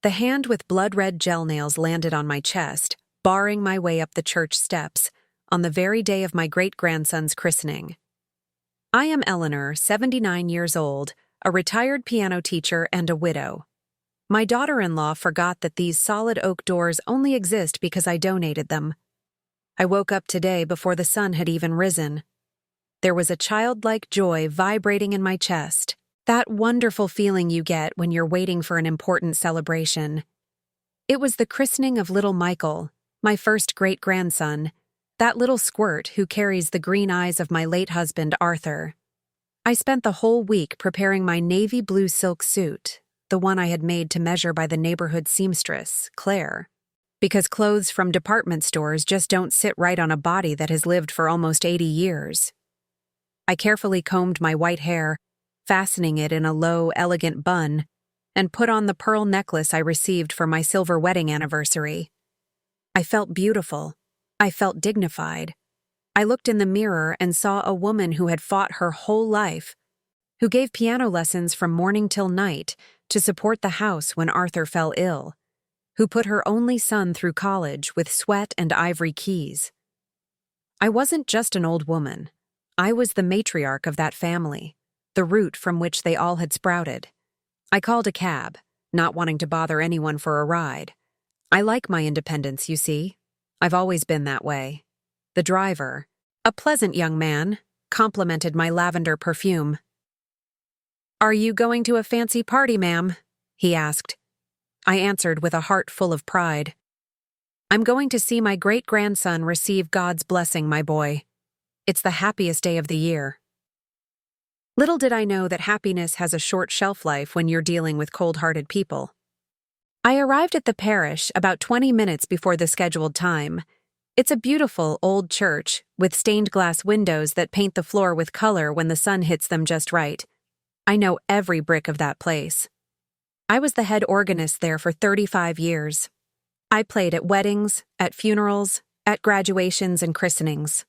The hand with blood-red gel nails landed on my chest, barring my way up the church steps, on the very day of my great-grandson's christening. I am Eleanor, 79 years old, a retired piano teacher and a widow. My daughter-in-law forgot that these solid oak doors only exist because I donated them. I woke up today before the sun had even risen. There was a childlike joy vibrating in my chest, that wonderful feeling you get when you're waiting for an important celebration. It was the christening of little Michael, my first great-grandson, that little squirt who carries the green eyes of my late husband, Arthur. I spent the whole week preparing my navy blue silk suit, the one I had made to measure by the neighborhood seamstress, Claire, because clothes from department stores just don't sit right on a body that has lived for almost 80 years. I carefully combed my white hair, fastening it in a low, elegant bun, and put on the pearl necklace I received for my silver wedding anniversary. I felt beautiful. I felt dignified. I looked in the mirror and saw a woman who had fought her whole life, who gave piano lessons from morning till night to support the house when Arthur fell ill, who put her only son through college with sweat and ivory keys. I wasn't just an old woman. I was the matriarch of that family, the root from which they all had sprouted. I called a cab, not wanting to bother anyone for a ride. I like my independence, you see. I've always been that way. The driver, a pleasant young man, complimented my lavender perfume. "Are you going to a fancy party, ma'am?" he asked. I answered with a heart full of pride. "I'm going to see my great-grandson receive God's blessing, my boy. It's the happiest day of the year." Little did I know that happiness has a short shelf life when you're dealing with cold-hearted people. I arrived at the parish about 20 minutes before the scheduled time. It's a beautiful old church with stained glass windows that paint the floor with color when the sun hits them just right. I know every brick of that place. I was the head organist there for 35 years. I played at weddings, at funerals, at graduations and christenings.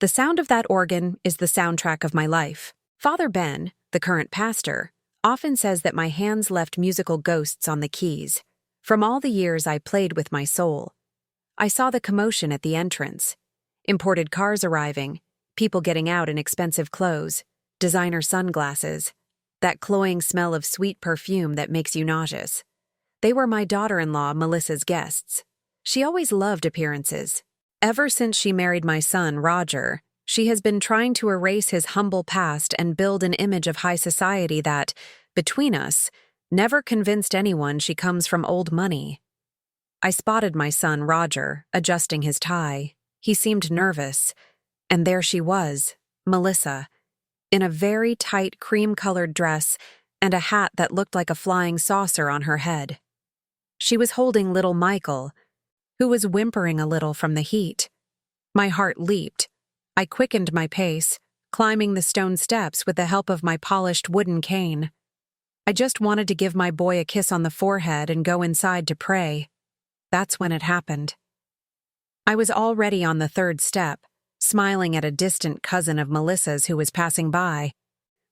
The sound of that organ is the soundtrack of my life. Father Ben, the current pastor, often says that my hands left musical ghosts on the keys. From all the years I played with my soul. I saw the commotion at the entrance. Imported cars arriving, people getting out in expensive clothes, designer sunglasses, that cloying smell of sweet perfume that makes you nauseous. They were my daughter-in-law, Melissa's guests. She always loved appearances. Ever since she married my son, Roger, she has been trying to erase his humble past and build an image of high society that, between us, never convinced anyone she comes from old money. I spotted my son, Roger, adjusting his tie. He seemed nervous. And there she was, Melissa, in a very tight cream-colored dress and a hat that looked like a flying saucer on her head. She was holding little Michael, who was whimpering a little from the heat. My heart leaped. I quickened my pace, climbing the stone steps with the help of my polished wooden cane. I just wanted to give my boy a kiss on the forehead and go inside to pray. That's when it happened. I was already on the third step, smiling at a distant cousin of Melissa's who was passing by,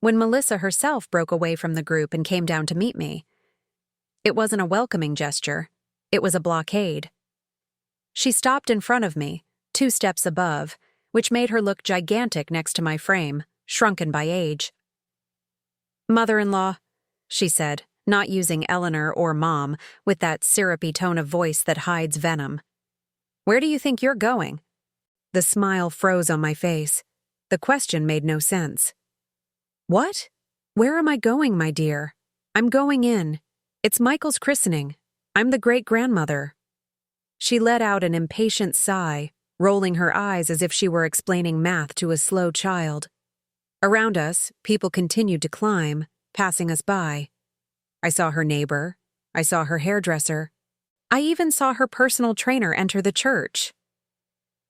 when Melissa herself broke away from the group and came down to meet me. It wasn't a welcoming gesture. It was a blockade. She stopped in front of me, 2 steps above, which made her look gigantic next to my frame, shrunken by age. "Mother-in-law," she said, not using Eleanor or Mom, with that syrupy tone of voice that hides venom. "Where do you think you're going?" The smile froze on my face. The question made no sense. "What? Where am I going, my dear? I'm going in. It's Michael's christening. I'm the great-grandmother." She let out an impatient sigh, rolling her eyes as if she were explaining math to a slow child. Around us, people continued to climb, passing us by. I saw her neighbor. I saw her hairdresser. I even saw her personal trainer enter the church.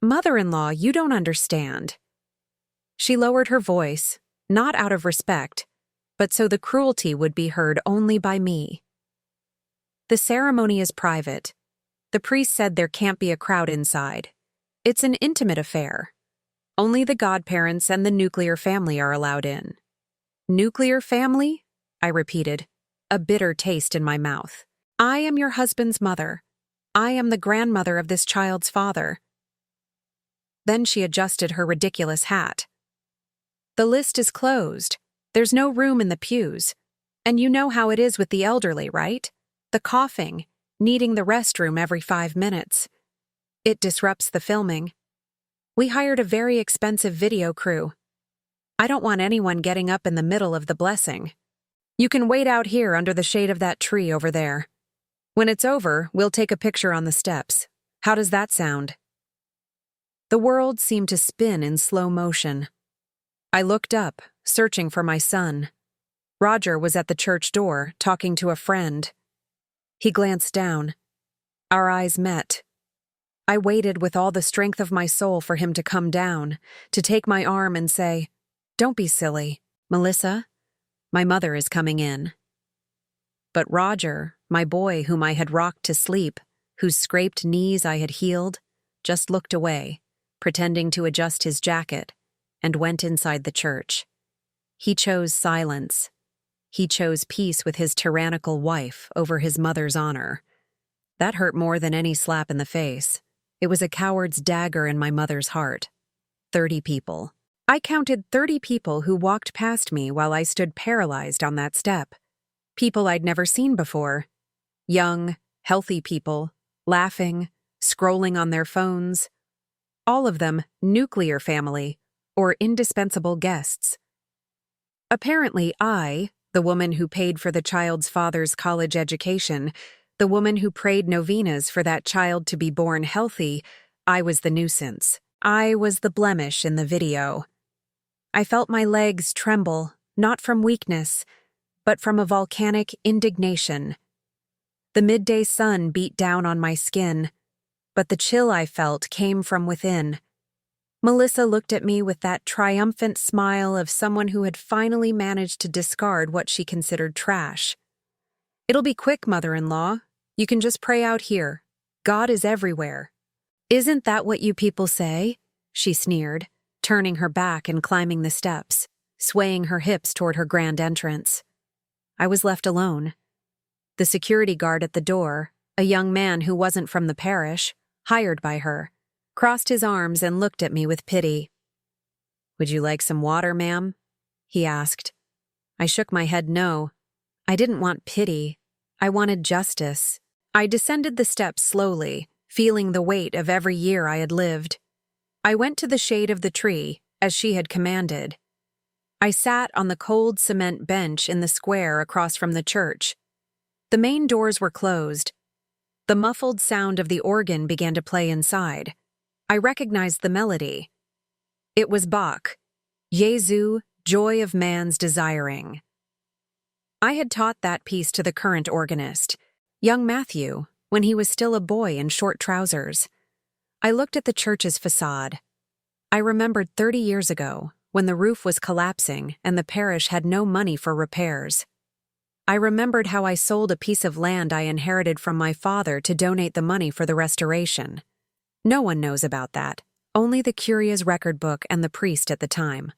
"Mother-in-law, you don't understand." She lowered her voice, not out of respect, but so the cruelty would be heard only by me. "The ceremony is private. The priest said there can't be a crowd inside. It's an intimate affair. Only the godparents and the nuclear family are allowed in." "Nuclear family?" I repeated, a bitter taste in my mouth. I am your husband's mother. I am the grandmother of this child's father." Then she adjusted her ridiculous hat. "The list is closed. There's no room in the pews. And you know how it is with the elderly, right? The coughing, needing the restroom every 5 minutes. It disrupts the filming. We hired a very expensive video crew. I don't want anyone getting up in the middle of the blessing. You can wait out here under the shade of that tree over there. When it's over, we'll take a picture on the steps. How does that sound?" The world seemed to spin in slow motion. I looked up, searching for my son. Roger was at the church door, talking to a friend. He glanced down. Our eyes met. I waited with all the strength of my soul for him to come down, to take my arm and say, "Don't be silly, Melissa. My mother is coming in." But Roger, my boy whom I had rocked to sleep, whose scraped knees I had healed, just looked away, pretending to adjust his jacket, and went inside the church. He chose silence. He chose peace with his tyrannical wife over his mother's honor. That hurt more than any slap in the face. It was a coward's dagger in my mother's heart. 30 people. I counted 30 people who walked past me while I stood paralyzed on that step. People I'd never seen before. Young, healthy people, laughing, scrolling on their phones. All of them nuclear family or indispensable guests. Apparently I, the woman who paid for the child's father's college education, the woman who prayed novenas for that child to be born healthy, I was the nuisance. I was the blemish in the video. I felt my legs tremble, not from weakness, but from a volcanic indignation. The midday sun beat down on my skin, but the chill I felt came from within. Melissa looked at me with that triumphant smile of someone who had finally managed to discard what she considered trash. "It'll be quick, mother-in-law. You can just pray out here. God is everywhere." "Isn't that what you people say?" she sneered, turning her back and climbing the steps, swaying her hips toward her grand entrance. I was left alone. The security guard at the door, a young man who wasn't from the parish, hired by her, crossed his arms and looked at me with pity. "Would you like some water, ma'am?" he asked. I shook my head no. I didn't want pity. I wanted justice. I descended the steps slowly, feeling the weight of every year I had lived. I went to the shade of the tree, as she had commanded. I sat on the cold cement bench in the square across from the church. The main doors were closed. The muffled sound of the organ began to play inside. I recognized the melody. It was Bach, Jesu, Joy of Man's Desiring. I had taught that piece to the current organist, young Matthew, when he was still a boy in short trousers. I looked at the church's facade. I remembered 30 years ago, when the roof was collapsing and the parish had no money for repairs. I remembered how I sold a piece of land I inherited from my father to donate the money for the restoration. No one knows about that, only the curious record book and the priest at the time.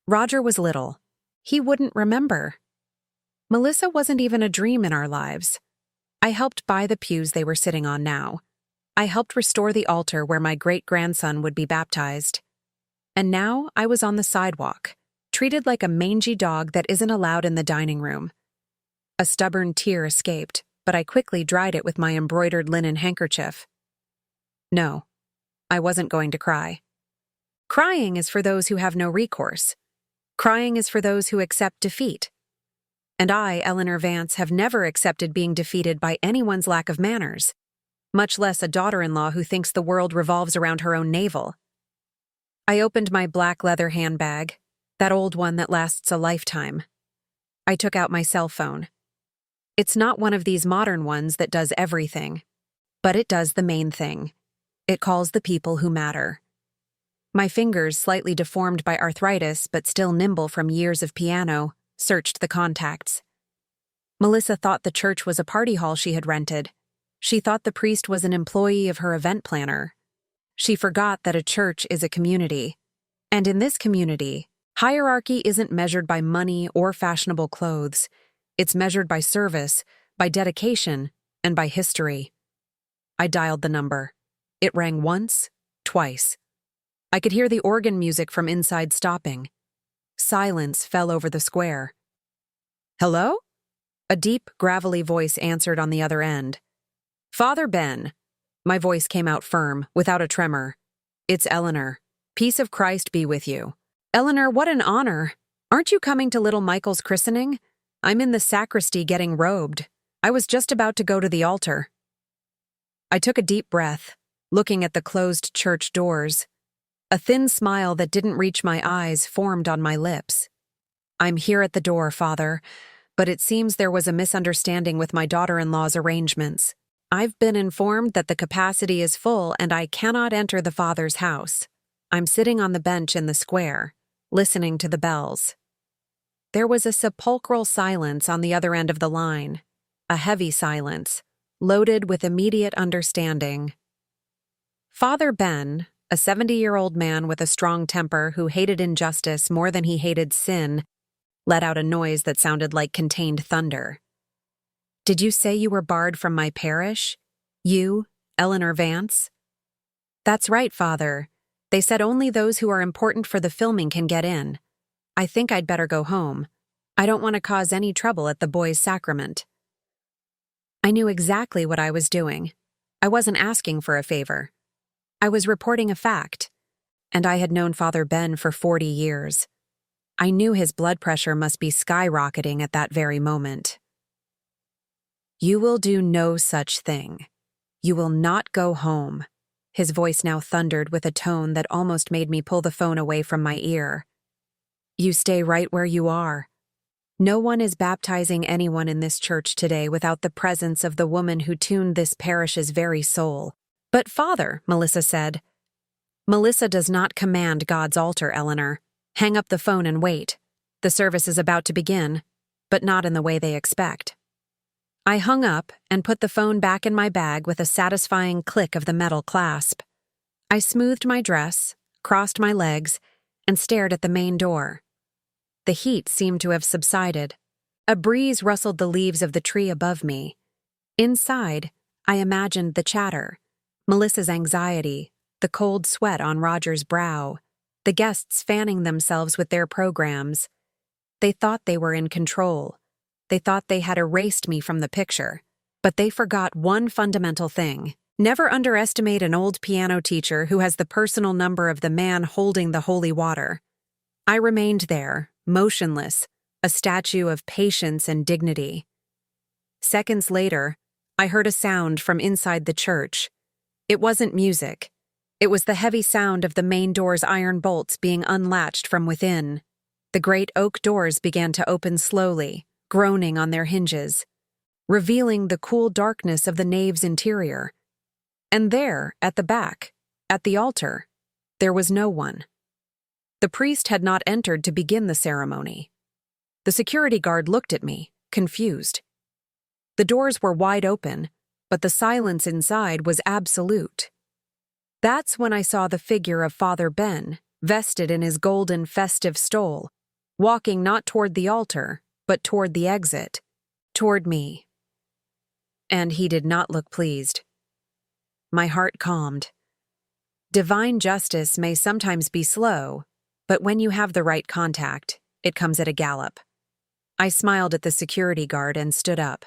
Roger was little. He wouldn't remember. Melissa wasn't even a dream in our lives. I helped buy the pews they were sitting on now. I helped restore the altar where my great-grandson would be baptized. And now I was on the sidewalk, treated like a mangy dog that isn't allowed in the dining room. A stubborn tear escaped, but I quickly dried it with my embroidered linen handkerchief. No, I wasn't going to cry. Crying is for those who have no recourse. Crying is for those who accept defeat. And I, Eleanor Vance, have never accepted being defeated by anyone's lack of manners, much less a daughter-in-law who thinks the world revolves around her own navel. I opened my black leather handbag, that old one that lasts a lifetime. I took out my cell phone. It's not one of these modern ones that does everything, but it does the main thing. It calls the people who matter. My fingers, slightly deformed by arthritis but still nimble from years of piano, searched the contacts. Melissa thought the church was a party hall she had rented. She thought the priest was an employee of her event planner. She forgot that a church is a community. And in this community, hierarchy isn't measured by money or fashionable clothes. It's measured by service, by dedication, and by history. I dialed the number. It rang once, twice. I could hear the organ music from inside stopping. Silence fell over the square. "Hello?" A deep, gravelly voice answered on the other end. "Father Ben." My voice came out firm, without a tremor. "It's Eleanor. Peace of Christ be with you." "Eleanor, what an honor. Aren't you coming to little Michael's christening? I'm in the sacristy getting robed. I was just about to go to the altar." I took a deep breath, looking at the closed church doors. A thin smile that didn't reach my eyes formed on my lips. "I'm here at the door, Father, but it seems there was a misunderstanding with my daughter-in-law's arrangements. I've been informed that the capacity is full and I cannot enter the Father's house. I'm sitting on the bench in the square, listening to the bells." There was a sepulchral silence on the other end of the line, a heavy silence, loaded with immediate understanding. Father Ben, a 70-year-old man with a strong temper who hated injustice more than he hated sin, let out a noise that sounded like contained thunder. "Did you say you were barred from my parish? You, Eleanor Vance?" "That's right, Father. They said only those who are important for the filming can get in. I think I'd better go home. I don't want to cause any trouble at the boys' sacrament." I knew exactly what I was doing. I wasn't asking for a favor. I was reporting a fact, and I had known Father Ben for 40 years. I knew his blood pressure must be skyrocketing at that very moment. "You will do no such thing. You will not go home." His voice now thundered with a tone that almost made me pull the phone away from my ear. "You stay right where you are. No one is baptizing anyone in this church today without the presence of the woman who tuned this parish's very soul." "But Father," Melissa said. "Melissa does not command God's altar, Eleanor. Hang up the phone and wait. The service is about to begin, but not in the way they expect." I hung up and put the phone back in my bag with a satisfying click of the metal clasp. I smoothed my dress, crossed my legs, and stared at the main door. The heat seemed to have subsided. A breeze rustled the leaves of the tree above me. Inside, I imagined the chatter, Melissa's anxiety, the cold sweat on Roger's brow, the guests fanning themselves with their programs. They thought they were in control. They thought they had erased me from the picture. But they forgot one fundamental thing. Never underestimate an old piano teacher who has the personal number of the man holding the holy water. I remained there, motionless, a statue of patience and dignity. Seconds later, I heard a sound from inside the church. It wasn't music. It was the heavy sound of the main door's iron bolts being unlatched from within. The great oak doors began to open slowly, groaning on their hinges, revealing the cool darkness of the nave's interior. And there, at the back, at the altar, there was no one. The priest had not entered to begin the ceremony. The security guard looked at me, confused. The doors were wide open, but the silence inside was absolute. That's when I saw the figure of Father Ben, vested in his golden festive stole, walking not toward the altar, but toward the exit, toward me. And he did not look pleased. My heart calmed. Divine justice may sometimes be slow, but when you have the right contact, it comes at a gallop. I smiled at the security guard and stood up.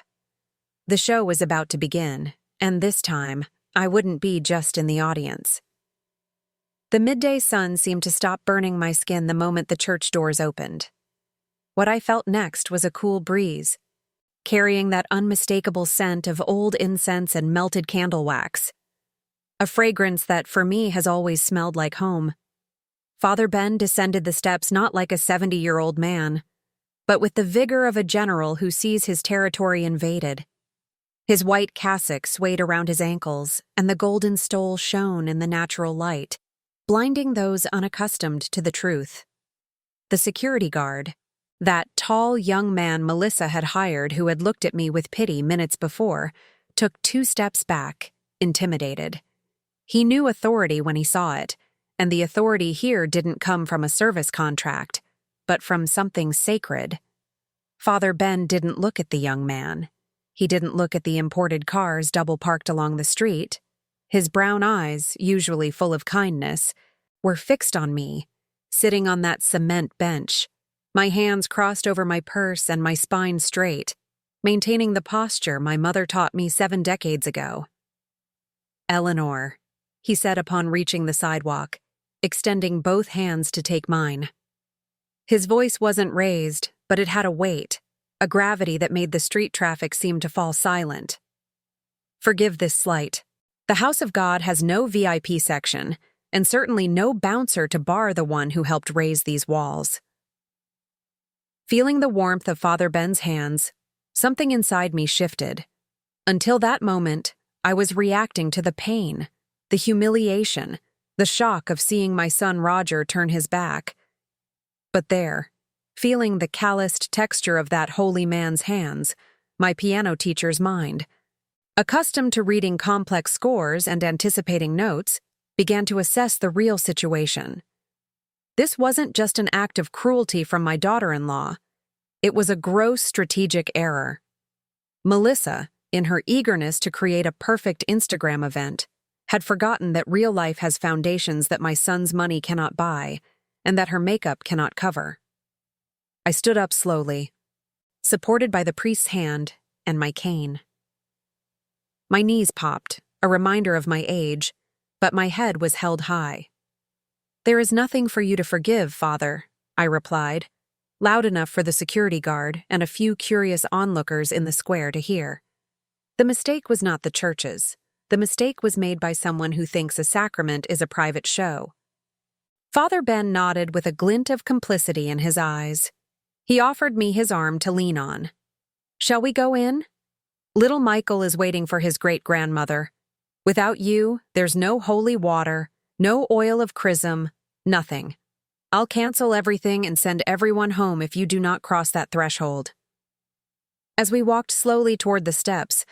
The show was about to begin, and this time, I wouldn't be just in the audience. The midday sun seemed to stop burning my skin the moment the church doors opened. What I felt next was a cool breeze, carrying that unmistakable scent of old incense and melted candle wax, a fragrance that for me has always smelled like home. Father Ben descended the steps not like a 70-year-old man, but with the vigor of a general who sees his territory invaded. His white cassock swayed around his ankles, and the golden stole shone in the natural light, blinding those unaccustomed to the truth. The security guard, that tall young man Melissa had hired who had looked at me with pity minutes before, took 2 steps back, intimidated. He knew authority when he saw it, and the authority here didn't come from a service contract, but from something sacred. Father Ben didn't look at the young man. He didn't look at the imported cars double parked along the street. His brown eyes, usually full of kindness, were fixed on me, sitting on that cement bench, my hands crossed over my purse and my spine straight, maintaining the posture my mother taught me 7 decades ago. "Eleanor," he said upon reaching the sidewalk, extending both hands to take mine. His voice wasn't raised, but it had a weight, a gravity that made the street traffic seem to fall silent. "Forgive this slight. The House of God has no VIP section, and certainly no bouncer to bar the one who helped raise these walls." Feeling the warmth of Father Ben's hands, something inside me shifted. Until that moment, I was reacting to the pain, the humiliation, the shock of seeing my son Roger turn his back. But there, feeling the calloused texture of that holy man's hands, my piano teacher's mind, accustomed to reading complex scores and anticipating notes, began to assess the real situation. This wasn't just an act of cruelty from my daughter-in-law. It was a gross strategic error. Melissa, in her eagerness to create a perfect Instagram event, had forgotten that real life has foundations that my son's money cannot buy, and that her makeup cannot cover. I stood up slowly, supported by the priest's hand and my cane. My knees popped, a reminder of my age, but my head was held high. "There is nothing for you to forgive, Father," I replied, loud enough for the security guard and a few curious onlookers in the square to hear. The mistake was not the church's. The mistake was made by someone who thinks a sacrament is a private show. Father Ben nodded with a glint of complicity in his eyes. He offered me his arm to lean on. "Shall we go in? Little Michael is waiting for his great-grandmother. Without you, there's no holy water, no oil of chrism, nothing. I'll cancel everything and send everyone home if you do not cross that threshold." As we walked slowly toward the steps,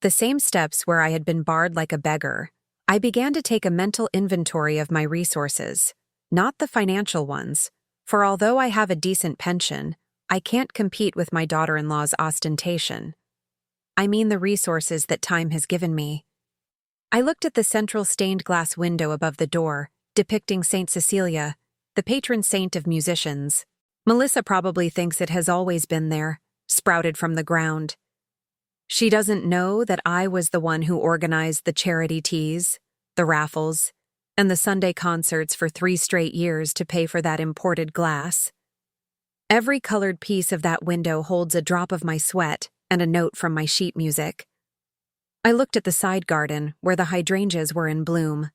the same steps where I had been barred like a beggar, I began to take a mental inventory of my resources, not the financial ones, for although I have a decent pension, I can't compete with my daughter-in-law's ostentation. I mean the resources that time has given me. I looked at the central stained glass window above the door, depicting Saint Cecilia, the patron saint of musicians. Melissa probably thinks it has always been there, sprouted from the ground. She doesn't know that I was the one who organized the charity teas, the raffles, and the Sunday concerts for 3 straight years to pay for that imported glass. Every colored piece of that window holds a drop of my sweat and a note from my sheet music. I looked at the side garden where the hydrangeas were in bloom.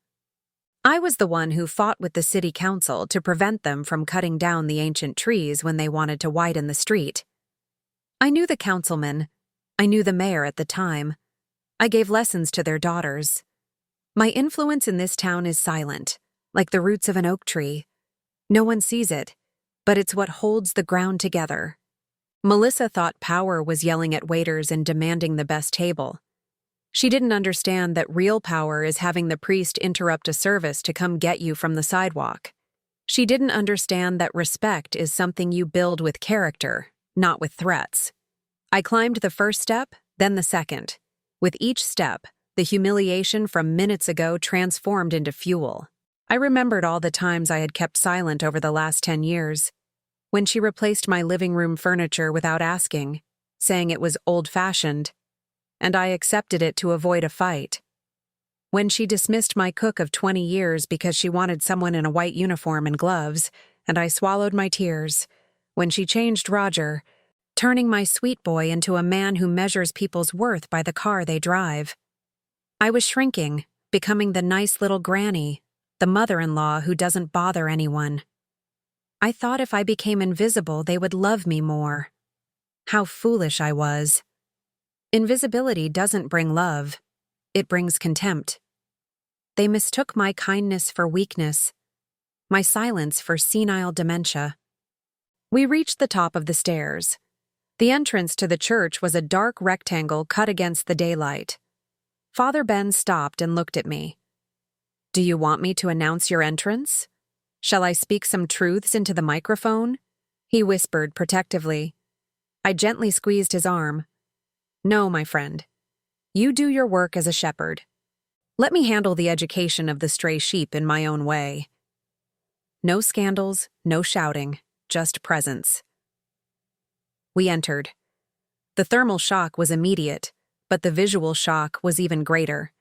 I was the one who fought with the city council to prevent them from cutting down the ancient trees when they wanted to widen the street. I knew the councilman. I knew the mayor at the time. I gave lessons to their daughters. My influence in this town is silent, like the roots of an oak tree. No one sees it, but it's what holds the ground together. Melissa thought power was yelling at waiters and demanding the best table. She didn't understand that real power is having the priest interrupt a service to come get you from the sidewalk. She didn't understand that respect is something you build with character, not with threats. I climbed the first step, then the second. With each step, the humiliation from minutes ago transformed into fuel. I remembered all the times I had kept silent over the last 10 years. When she replaced my living room furniture without asking, saying it was old-fashioned, and I accepted it to avoid a fight. When she dismissed my cook of 20 years because she wanted someone in a white uniform and gloves, and I swallowed my tears. When she changed Roger, turning my sweet boy into a man who measures people's worth by the car they drive. I was shrinking, becoming the nice little granny, the mother-in-law who doesn't bother anyone. I thought if I became invisible, they would love me more. How foolish I was. Invisibility doesn't bring love. It brings contempt. They mistook my kindness for weakness, my silence for senile dementia. We reached the top of the stairs. The entrance to the church was a dark rectangle cut against the daylight. Father Ben stopped and looked at me. "Do you want me to announce your entrance? Shall I speak some truths into the microphone?" he whispered protectively. I gently squeezed his arm. No, my friend. You do your work as a shepherd. Let me handle the education of the stray sheep in my own way. No scandals, no shouting, just presence. We entered. The thermal shock was immediate, but the visual shock was even greater.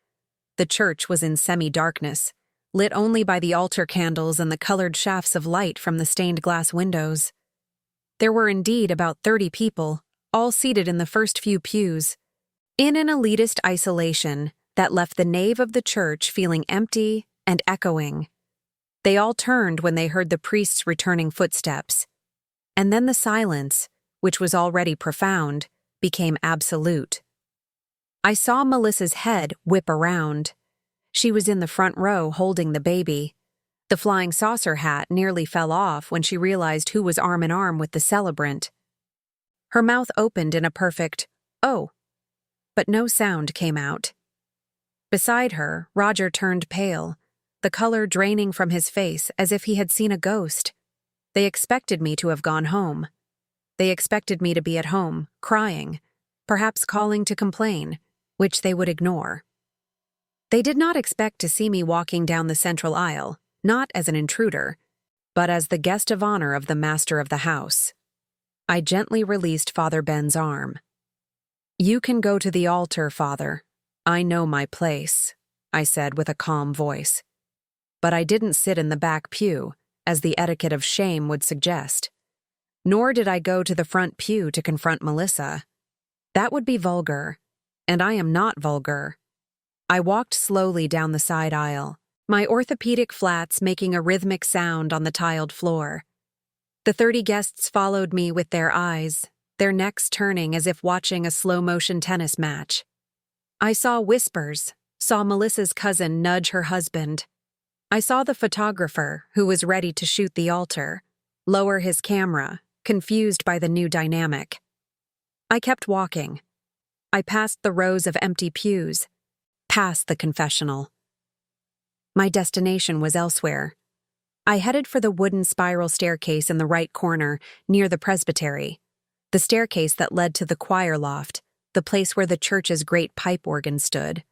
The church was in semi-darkness, lit only by the altar candles and the colored shafts of light from the stained glass windows. There were indeed about 30 people, all seated in the first few pews, in an elitist isolation that left the nave of the church feeling empty and echoing. They all turned when they heard the priest's returning footsteps. And then the silence, which was already profound, became absolute. I saw Melissa's head whip around. She was in the front row holding the baby. The flying saucer hat nearly fell off when she realized who was arm in arm with the celebrant. Her mouth opened in a perfect, "Oh," but no sound came out. Beside her, Roger turned pale, the color draining from his face as if he had seen a ghost. They expected me to have gone home. They expected me to be at home, crying, perhaps calling to complain, which they would ignore. They did not expect to see me walking down the central aisle, not as an intruder, but as the guest of honor of the master of the house. I gently released Father Ben's arm. "You can go to the altar, Father. I know my place," I said with a calm voice. But I didn't sit in the back pew, as the etiquette of shame would suggest. Nor did I go to the front pew to confront Melissa. That would be vulgar, and I am not vulgar. I walked slowly down the side aisle, my orthopedic flats making a rhythmic sound on the tiled floor. The 30 guests followed me with their eyes, their necks turning as if watching a slow-motion tennis match. I saw whispers, saw Melissa's cousin nudge her husband. I saw the photographer, who was ready to shoot the altar, lower his camera, confused by the new dynamic. I kept walking. I passed the rows of empty pews, past the confessional. My destination was elsewhere. I headed for the wooden spiral staircase in the right corner, near the presbytery, the staircase that led to the choir loft, the place where the church's great pipe organ stood.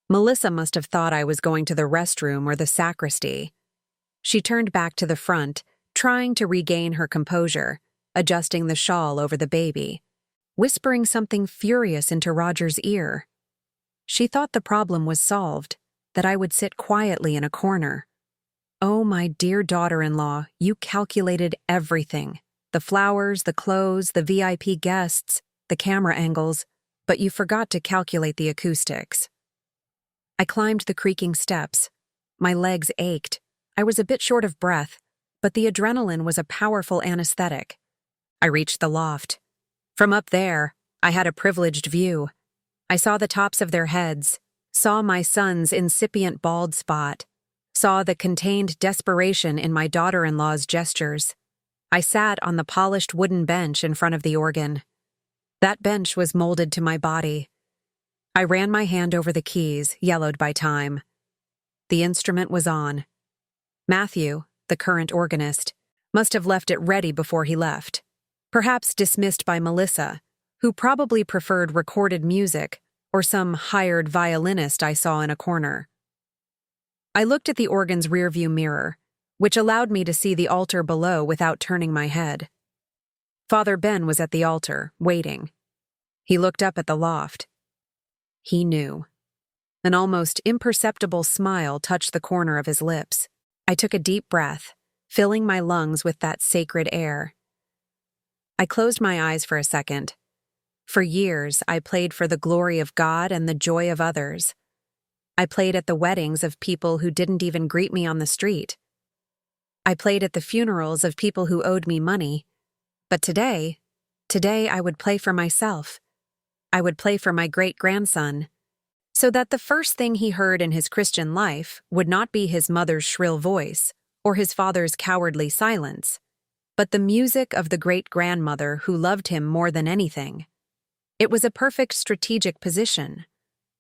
Melissa must have thought I was going to the restroom or the sacristy. She turned back to the front, trying to regain her composure, adjusting the shawl over the baby, whispering something furious into Roger's ear. She thought the problem was solved, that I would sit quietly in a corner. Oh, my dear daughter-in-law, you calculated everything. The flowers, the clothes, the VIP guests, the camera angles, but you forgot to calculate the acoustics. I climbed the creaking steps. My legs ached. I was a bit short of breath, but the adrenaline was a powerful anesthetic. I reached the loft. From up there, I had a privileged view. I saw the tops of their heads, saw my son's incipient bald spot, saw the contained desperation in my daughter-in-law's gestures. I sat on the polished wooden bench in front of the organ. That bench was molded to my body. I ran my hand over the keys, yellowed by time. The instrument was on. Matthew, the current organist, must have left it ready before he left, perhaps dismissed by Melissa, who probably preferred recorded music or some hired violinist I saw in a corner. I looked at the organ's rearview mirror, which allowed me to see the altar below without turning my head. Father Ben was at the altar, waiting. He looked up at the loft. He knew. An almost imperceptible smile touched the corner of his lips. I took a deep breath, filling my lungs with that sacred air. I closed my eyes for a second. For years, I played for the glory of God and the joy of others. I played at the weddings of people who didn't even greet me on the street. I played at the funerals of people who owed me money. But today I would play for myself. I would play for my great-grandson, so that the first thing he heard in his Christian life would not be his mother's shrill voice or his father's cowardly silence, but the music of the great-grandmother who loved him more than anything. It was a perfect strategic position.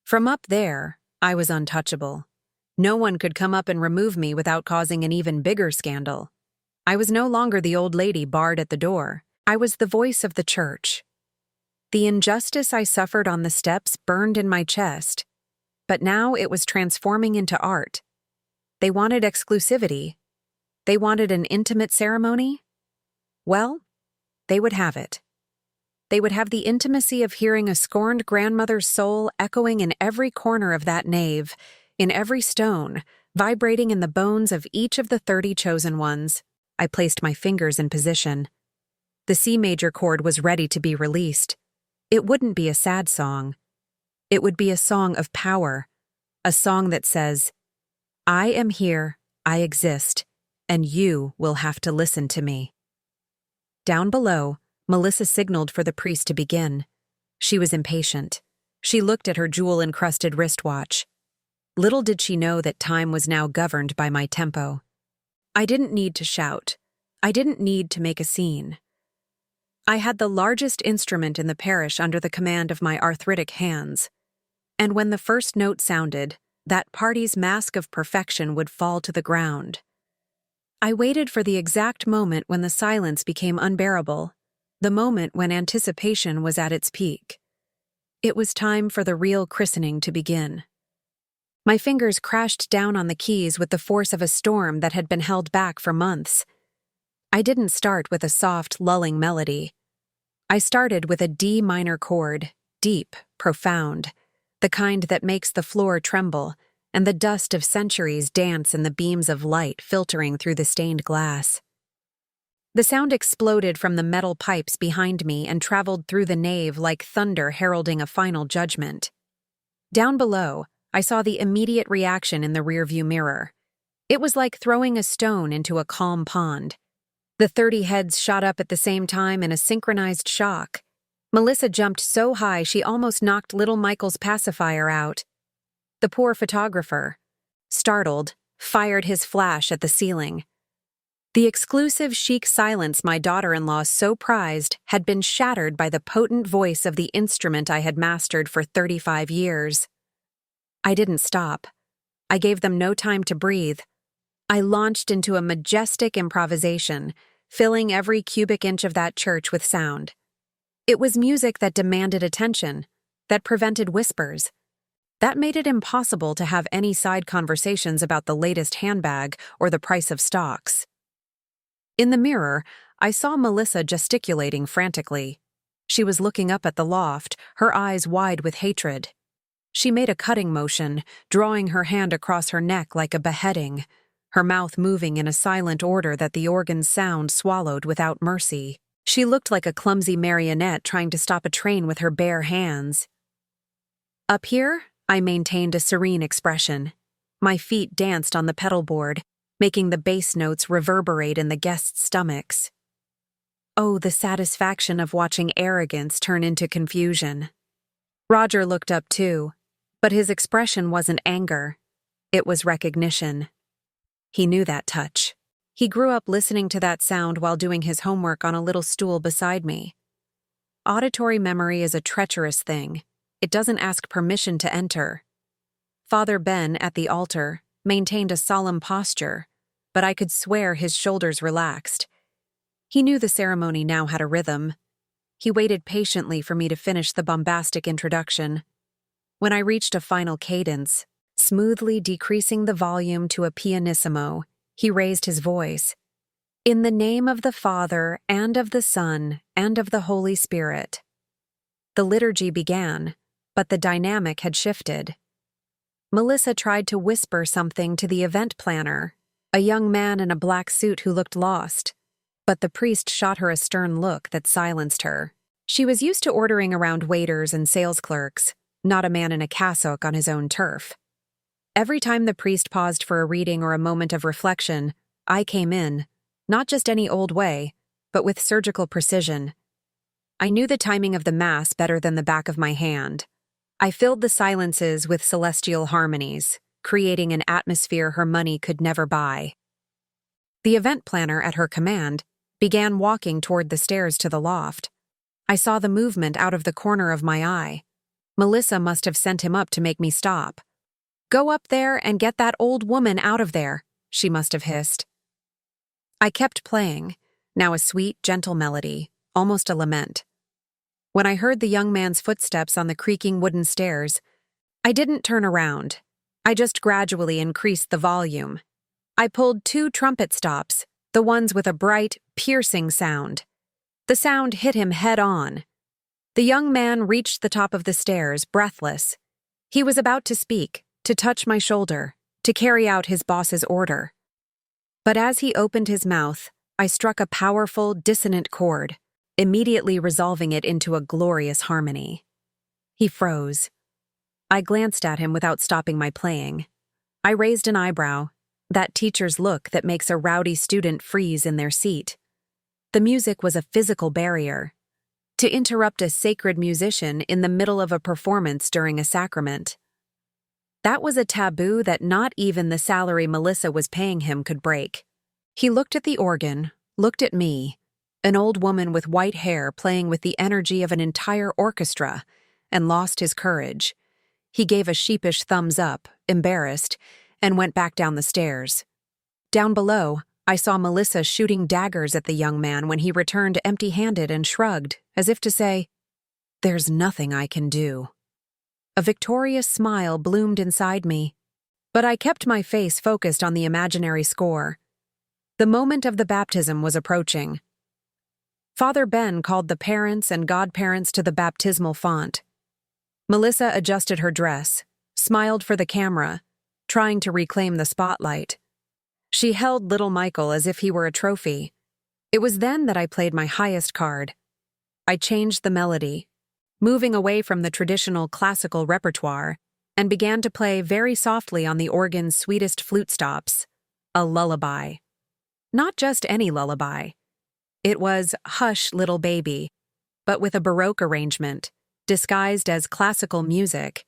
From up there, I was untouchable. No one could come up and remove me without causing an even bigger scandal. I was no longer the old lady barred at the door. I was the voice of the church. The injustice I suffered on the steps burned in my chest, but now it was transforming into art. They wanted exclusivity. They wanted an intimate ceremony. Well, they would have it. They would have the intimacy of hearing a scorned grandmother's soul echoing in every corner of that nave, in every stone, vibrating in the bones of each of the 30 chosen ones. I placed my fingers in position. The C major chord was ready to be released. It wouldn't be a sad song. It would be a song of power, a song that says, I am here, I exist, and you will have to listen to me. Down below, Melissa signaled for the priest to begin. She was impatient. She looked at her jewel-encrusted wristwatch. Little did she know that time was now governed by my tempo. I didn't need to shout. I didn't need to make a scene. I had the largest instrument in the parish under the command of my arthritic hands. And when the first note sounded, that party's mask of perfection would fall to the ground. I waited for the exact moment when the silence became unbearable, the moment when anticipation was at its peak. It was time for the real christening to begin. My fingers crashed down on the keys with the force of a storm that had been held back for months. I didn't start with a soft, lulling melody. I started with a D minor chord, deep, profound, the kind that makes the floor tremble and the dust of centuries dance in the beams of light filtering through the stained glass. The sound exploded from the metal pipes behind me and traveled through the nave like thunder heralding a final judgment. Down below, I saw the immediate reaction in the rearview mirror. It was like throwing a stone into a calm pond. The 30 heads shot up at the same time in a synchronized shock. Melissa jumped so high she almost knocked little Michael's pacifier out. The poor photographer, startled, fired his flash at the ceiling. The exclusive chic silence my daughter-in-law so prized had been shattered by the potent voice of the instrument I had mastered for 35 years. I didn't stop. I gave them no time to breathe. I launched into a majestic improvisation, filling every cubic inch of that church with sound. It was music that demanded attention, that prevented whispers. That made it impossible to have any side conversations about the latest handbag or the price of stocks. In the mirror, I saw Melissa gesticulating frantically. She was looking up at the loft, her eyes wide with hatred. She made a cutting motion, drawing her hand across her neck like a beheading, her mouth moving in a silent order that the organ's sound swallowed without mercy. She looked like a clumsy marionette trying to stop a train with her bare hands. Up here, I maintained a serene expression. My feet danced on the pedal board, making the bass notes reverberate in the guests' stomachs. Oh, the satisfaction of watching arrogance turn into confusion. Roger looked up too, but his expression wasn't anger. It was recognition. He knew that touch. He grew up listening to that sound while doing his homework on a little stool beside me. Auditory memory is a treacherous thing. It doesn't ask permission to enter. Father Ben, at the altar, maintained a solemn posture, but I could swear his shoulders relaxed. He knew the ceremony now had a rhythm. He waited patiently for me to finish the bombastic introduction. When I reached a final cadence, smoothly decreasing the volume to a pianissimo, he raised his voice. In the name of the Father, and of the Son, and of the Holy Spirit. The liturgy began, but the dynamic had shifted. Melissa tried to whisper something to the event planner, a young man in a black suit who looked lost, but the priest shot her a stern look that silenced her. She was used to ordering around waiters and sales clerks, not a man in a cassock on his own turf. Every time the priest paused for a reading or a moment of reflection, I came in, not just any old way, but with surgical precision. I knew the timing of the Mass better than the back of my hand. I filled the silences with celestial harmonies, creating an atmosphere her money could never buy. The event planner, at her command, began walking toward the stairs to the loft. I saw the movement out of the corner of my eye. Melissa must have sent him up to make me stop. Go up there and get that old woman out of there, she must have hissed. I kept playing, now a sweet, gentle melody, almost a lament. When I heard the young man's footsteps on the creaking wooden stairs, I didn't turn around. I just gradually increased the volume. I pulled 2 trumpet stops, the ones with a bright, piercing sound. The sound hit him head on. The young man reached the top of the stairs, breathless. He was about to speak, to touch my shoulder, to carry out his boss's order. But as he opened his mouth, I struck a powerful, dissonant chord, immediately resolving it into a glorious harmony. He froze. I glanced at him without stopping my playing. I raised an eyebrow, that teacher's look that makes a rowdy student freeze in their seat. The music was a physical barrier. To interrupt a sacred musician in the middle of a performance during a sacrament. That was a taboo that not even the salary Melissa was paying him could break. He looked at the organ, looked at me, an old woman with white hair playing with the energy of an entire orchestra, and lost his courage. He gave a sheepish thumbs up, embarrassed, and went back down the stairs. Down below, I saw Melissa shooting daggers at the young man when he returned empty-handed and shrugged, as if to say, "There's nothing I can do." A victorious smile bloomed inside me, but I kept my face focused on the imaginary score. The moment of the baptism was approaching. Father Ben called the parents and godparents to the baptismal font. Melissa adjusted her dress, smiled for the camera, trying to reclaim the spotlight. She held little Michael as if he were a trophy. It was then that I played my highest card. I changed the melody, moving away from the traditional classical repertoire, and began to play very softly on the organ's sweetest flute stops, a lullaby. Not just any lullaby. It was Hush, Little Baby, but with a Baroque arrangement, disguised as classical music.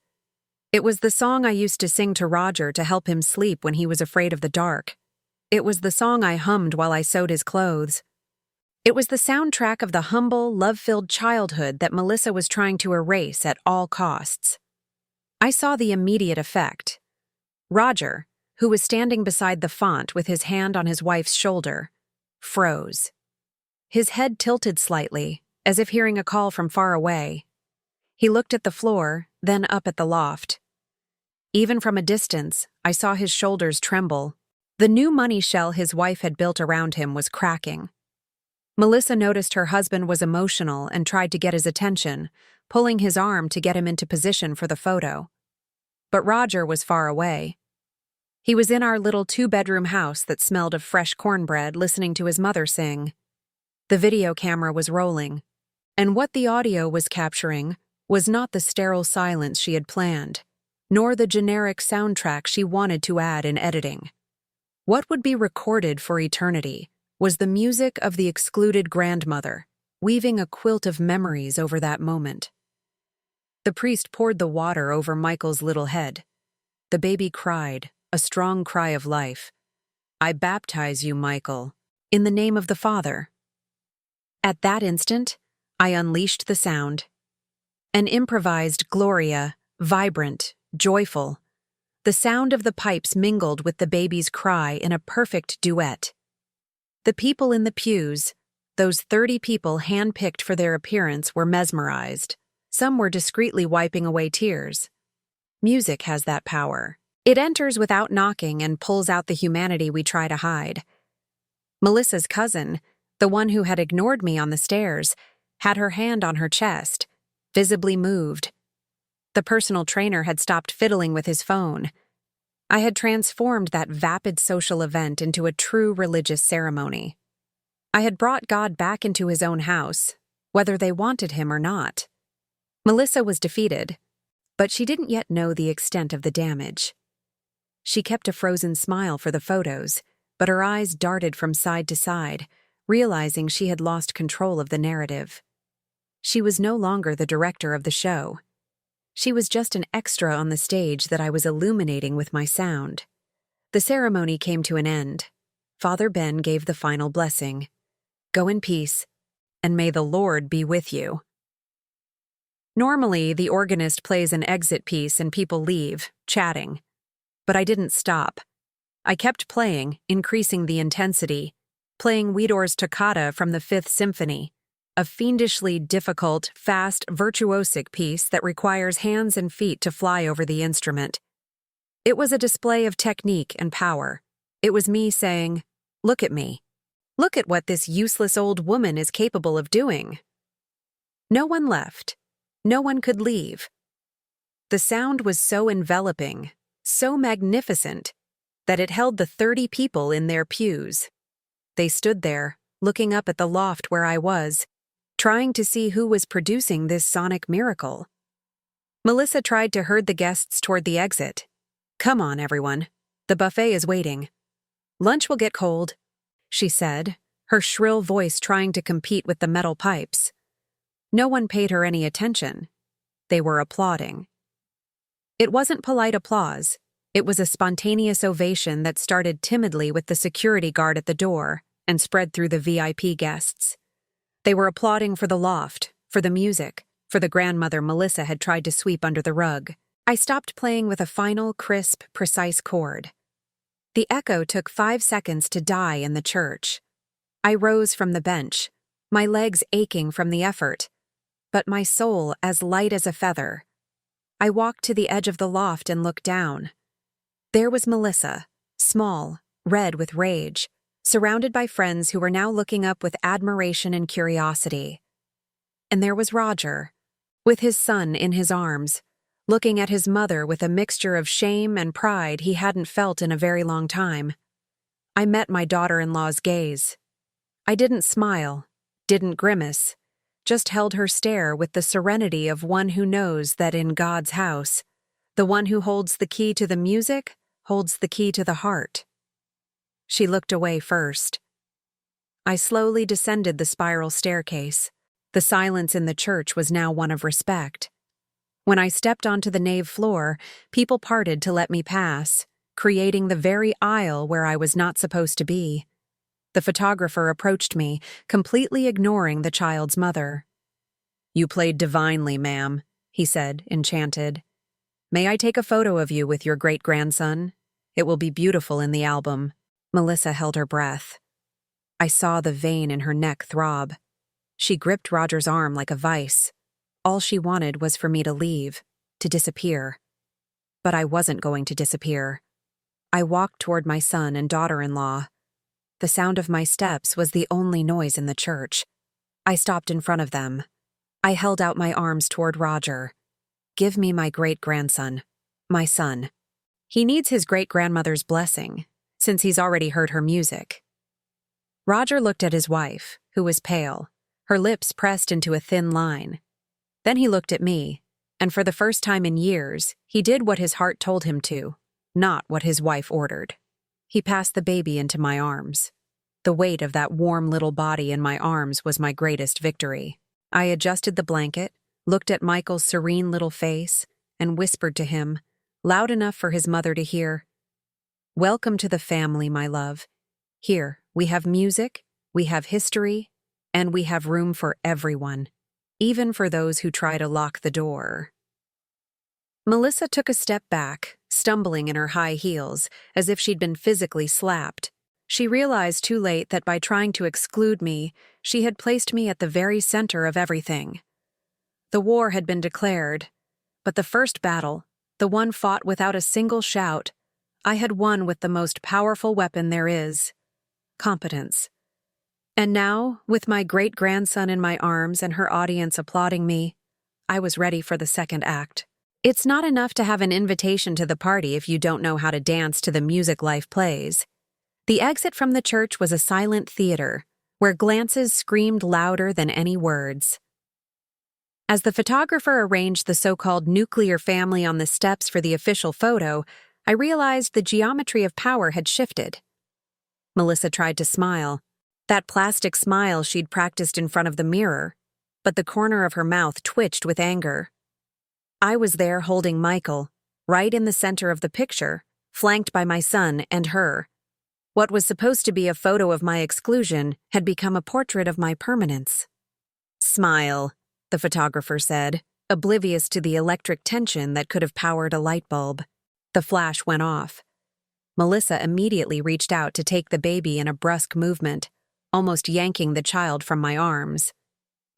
It was the song I used to sing to Roger to help him sleep when he was afraid of the dark. It was the song I hummed while I sewed his clothes. It was the soundtrack of the humble, love-filled childhood that Melissa was trying to erase at all costs. I saw the immediate effect. Roger, who was standing beside the font with his hand on his wife's shoulder, froze. His head tilted slightly, as if hearing a call from far away. He looked at the floor, then up at the loft. Even from a distance, I saw his shoulders tremble. The new money shell his wife had built around him was cracking. Melissa noticed her husband was emotional and tried to get his attention, pulling his arm to get him into position for the photo. But Roger was far away. He was in our little 2-bedroom house that smelled of fresh cornbread, listening to his mother sing. The video camera was rolling, and what the audio was capturing was not the sterile silence she had planned, nor the generic soundtrack she wanted to add in editing. What would be recorded for eternity was the music of the excluded grandmother, weaving a quilt of memories over that moment. The priest poured the water over Michael's little head. The baby cried, a strong cry of life. "I baptize you, Michael, in the name of the Father." At that instant, I unleashed the sound. An improvised Gloria, vibrant, joyful. The sound of the pipes mingled with the baby's cry in a perfect duet. The people in the pews, those 30 people hand-picked for their appearance, were mesmerized. Some were discreetly wiping away tears. Music has that power. It enters without knocking and pulls out the humanity we try to hide. Melissa's cousin, the one who had ignored me on the stairs, had her hand on her chest, visibly moved. The personal trainer had stopped fiddling with his phone. I had transformed that vapid social event into a true religious ceremony. I had brought God back into his own house, whether they wanted him or not. Melissa was defeated, but she didn't yet know the extent of the damage. She kept a frozen smile for the photos, but her eyes darted from side to side, realizing she had lost control of the narrative. She was no longer the director of the show. She was just an extra on the stage that I was illuminating with my sound. The ceremony came to an end. Father Ben gave the final blessing. "Go in peace, and may the Lord be with you." Normally, the organist plays an exit piece and people leave, chatting. But I didn't stop. I kept playing, increasing the intensity, playing Widor's Toccata from the Fifth Symphony, a fiendishly difficult, fast, virtuosic piece that requires hands and feet to fly over the instrument. It was a display of technique and power. It was me saying, "Look at me. Look at what this useless old woman is capable of doing." No one left. No one could leave. The sound was so enveloping, so magnificent, that it held the 30 people in their pews. They stood there, looking up at the loft where I was, trying to see who was producing this sonic miracle. Melissa tried to herd the guests toward the exit. "Come on, everyone. The buffet is waiting. Lunch will get cold," she said, her shrill voice trying to compete with the metal pipes. No one paid her any attention. They were applauding. It wasn't polite applause. It was a spontaneous ovation that started timidly with the security guard at the door and spread through the VIP guests. They were applauding for the loft, for the music, for the grandmother Melissa had tried to sweep under the rug. I stopped playing with a final, crisp, precise chord. The echo took 5 seconds to die in the church. I rose from the bench, my legs aching from the effort, but my soul as light as a feather. I walked to the edge of the loft and looked down. There was Melissa, small, red with rage, surrounded by friends who were now looking up with admiration and curiosity. And there was Roger, with his son in his arms, looking at his mother with a mixture of shame and pride he hadn't felt in a very long time. I met my daughter-in-law's gaze. I didn't smile, didn't grimace, just held her stare with the serenity of one who knows that in God's house, the one who holds the key to the music holds the key to the heart. She looked away first. I slowly descended the spiral staircase. The silence in the church was now one of respect. When I stepped onto the nave floor, people parted to let me pass, creating the very aisle where I was not supposed to be. The photographer approached me, completely ignoring the child's mother. "You played divinely, ma'am," he said, enchanted. "May I take a photo of you with your great-grandson? It will be beautiful in the album." Melissa held her breath. I saw the vein in her neck throb. She gripped Roger's arm like a vice. All she wanted was for me to leave, to disappear. But I wasn't going to disappear. I walked toward my son and daughter-in-law. The sound of my steps was the only noise in the church. I stopped in front of them. I held out my arms toward Roger. "Give me my great-grandson, my son. He needs his great-grandmother's blessing, since he's already heard her music." Roger looked at his wife, who was pale, her lips pressed into a thin line. Then he looked at me, and for the first time in years, he did what his heart told him to, not what his wife ordered. He passed the baby into my arms. The weight of that warm little body in my arms was my greatest victory. I adjusted the blanket, looked at Michael's serene little face, and whispered to him, loud enough for his mother to hear, "Welcome to the family, my love. Here, we have music, we have history, and we have room for everyone, even for those who try to lock the door." Melissa took a step back, stumbling in her high heels, as if she'd been physically slapped. She realized too late that by trying to exclude me, she had placed me at the very center of everything. The war had been declared, but the first battle, the one fought without a single shout, I had won with the most powerful weapon there is: competence. And now, with my great-grandson in my arms and her audience applauding me, I was ready for the second act. It's not enough to have an invitation to the party if you don't know how to dance to the music life plays. The exit from the church was a silent theater, where glances screamed louder than any words. As the photographer arranged the so-called nuclear family on the steps for the official photo, I realized the geometry of power had shifted. Melissa tried to smile, that plastic smile she'd practiced in front of the mirror, but the corner of her mouth twitched with anger. I was there holding Michael, right in the center of the picture, flanked by my son and her. What was supposed to be a photo of my exclusion had become a portrait of my permanence. "Smile," the photographer said, oblivious to the electric tension that could have powered a light bulb. The flash went off. Melissa immediately reached out to take the baby in a brusque movement, almost yanking the child from my arms.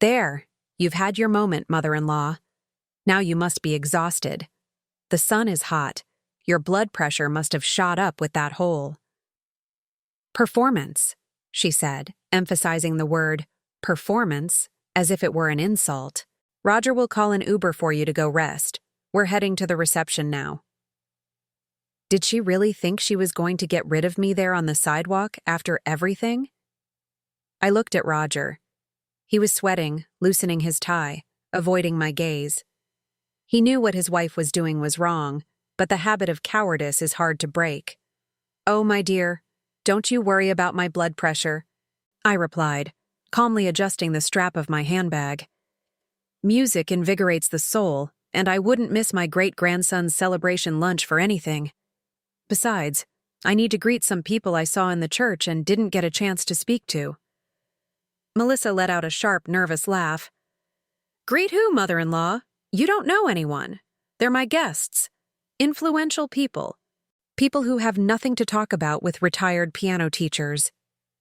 There, you've had your moment, mother-in-law. Now you must be exhausted. The sun is hot. Your blood pressure must have shot up with that hole. Performance, she said, emphasizing the word performance as if it were an insult. Roger will call an Uber for you to go rest. We're heading to the reception now. Did she really think she was going to get rid of me there on the sidewalk after everything? I looked at Roger. He was sweating, loosening his tie, avoiding my gaze. He knew what his wife was doing was wrong, but the habit of cowardice is hard to break. Oh, my dear, don't you worry about my blood pressure, I replied, calmly adjusting the strap of my handbag. Music invigorates the soul, and I wouldn't miss my great-grandson's celebration lunch for anything. Besides, I need to greet some people I saw in the church and didn't get a chance to speak to. Melissa let out a sharp, nervous laugh. Greet who, mother-in-law? You don't know anyone. They're my guests. Influential people. People who have nothing to talk about with retired piano teachers.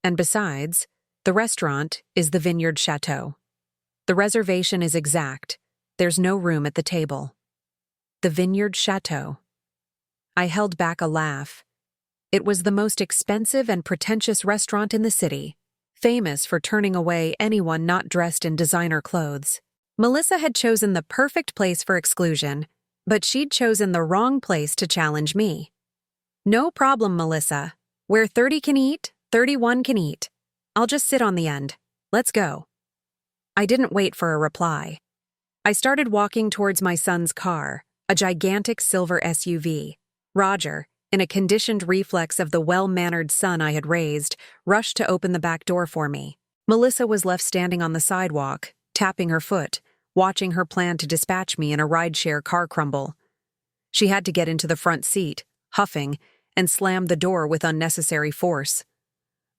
And besides, the restaurant is the Vineyard Chateau. The reservation is exact. There's no room at the table. The Vineyard Chateau. I held back a laugh. It was the most expensive and pretentious restaurant in the city, famous for turning away anyone not dressed in designer clothes. Melissa had chosen the perfect place for exclusion, but she'd chosen the wrong place to challenge me. No problem, Melissa. Where 30 can eat, 31 can eat. I'll just sit on the end. Let's go. I didn't wait for a reply. I started walking towards my son's car, a gigantic silver SUV. Roger, in a conditioned reflex of the well-mannered son I had raised, rushed to open the back door for me. Melissa was left standing on the sidewalk, tapping her foot, watching her plan to dispatch me in a rideshare car crumble. She had to get into the front seat, huffing, and slammed the door with unnecessary force.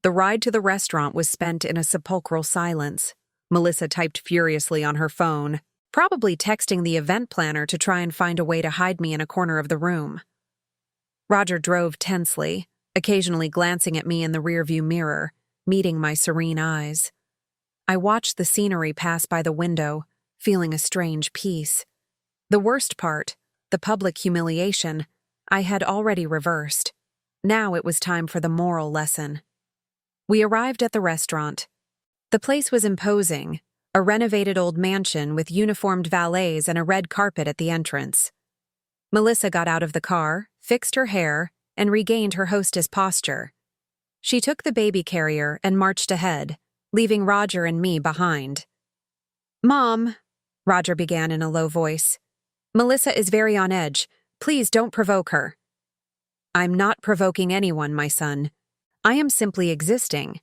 The ride to the restaurant was spent in a sepulchral silence. Melissa typed furiously on her phone, probably texting the event planner to try and find a way to hide me in a corner of the room. Roger drove tensely, occasionally glancing at me in the rearview mirror, meeting my serene eyes. I watched the scenery pass by the window, feeling a strange peace. The worst part, the public humiliation, I had already reversed. Now it was time for the moral lesson. We arrived at the restaurant. The place was imposing, a renovated old mansion with uniformed valets and a red carpet at the entrance. Melissa got out of the car, fixed her hair, and regained her hostess posture. She took the baby carrier and marched ahead, leaving Roger and me behind. Mom, Roger began in a low voice. Melissa is very on edge. Please don't provoke her. I'm not provoking anyone, my son. I am simply existing.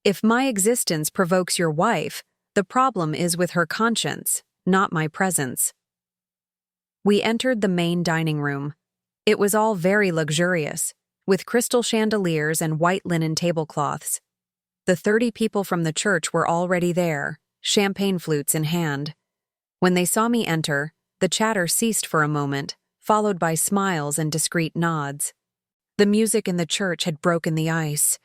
If my existence provokes your wife, the problem is with her conscience, not my presence. We entered the main dining room. It was all very luxurious, with crystal chandeliers and white linen tablecloths. The 30 people from the church were already there, champagne flutes in hand. When they saw me enter, the chatter ceased for a moment, followed by smiles and discreet nods. The music in the church had broken the ice.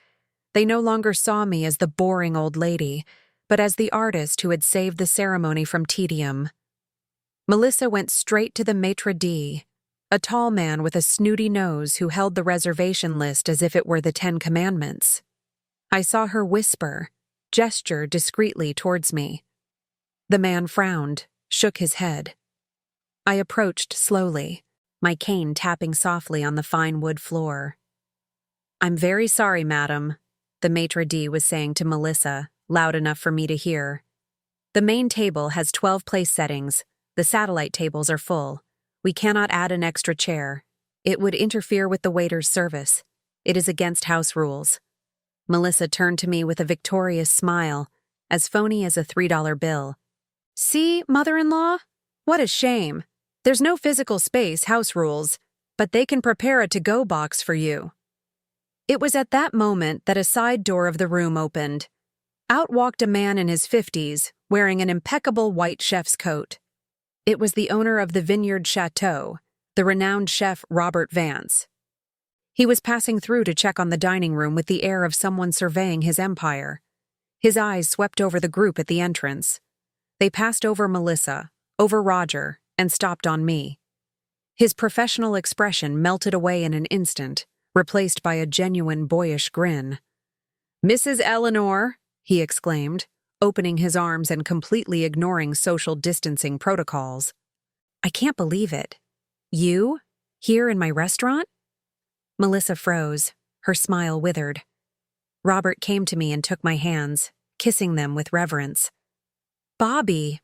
They no longer saw me as the boring old lady, but as the artist who had saved the ceremony from tedium. Melissa went straight to the maitre d', a tall man with a snooty nose who held the reservation list as if it were the 10 Commandments. I saw her whisper, gesture discreetly towards me. The man frowned, shook his head. I approached slowly, my cane tapping softly on the fine wood floor. I'm very sorry, madam, the maitre d' was saying to Melissa, loud enough for me to hear. The main table has 12 place settings. The satellite tables are full. We cannot add an extra chair. It would interfere with the waiter's service. It is against house rules. Melissa turned to me with a victorious smile, as phony as a $3 bill. See, mother-in-law? What a shame. There's no physical space, house rules, but they can prepare a to-go box for you. It was at that moment that a side door of the room opened. Out walked a man in his 50s, wearing an impeccable white chef's coat. It was the owner of the Vineyard Chateau, the renowned chef Robert Vance. He was passing through to check on the dining room with the air of someone surveying his empire. His eyes swept over the group at the entrance. They passed over Melissa, over Roger, and stopped on me. His professional expression melted away in an instant, replaced by a genuine boyish grin. "Mrs. Eleanor," he exclaimed, opening his arms and completely ignoring social distancing protocols. "I can't believe it. You? Here in my restaurant?" Melissa froze, her smile withered. Robert came to me and took my hands, kissing them with reverence. "Bobby,"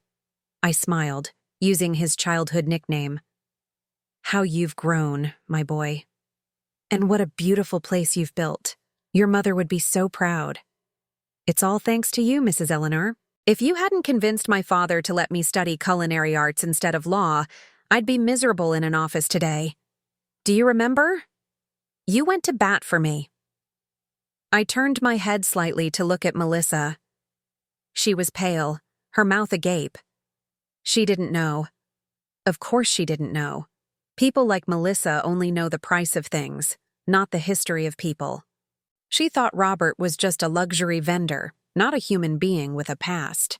I smiled, using his childhood nickname. "How you've grown, my boy. And what a beautiful place you've built. Your mother would be so proud." "It's all thanks to you, Mrs. Eleanor. If you hadn't convinced my father to let me study culinary arts instead of law, I'd be miserable in an office today. Do you remember? You went to bat for me." I turned my head slightly to look at Melissa. She was pale, her mouth agape. She didn't know. Of course she didn't know. People like Melissa only know the price of things, not the history of people. She thought Robert was just a luxury vendor, not a human being with a past.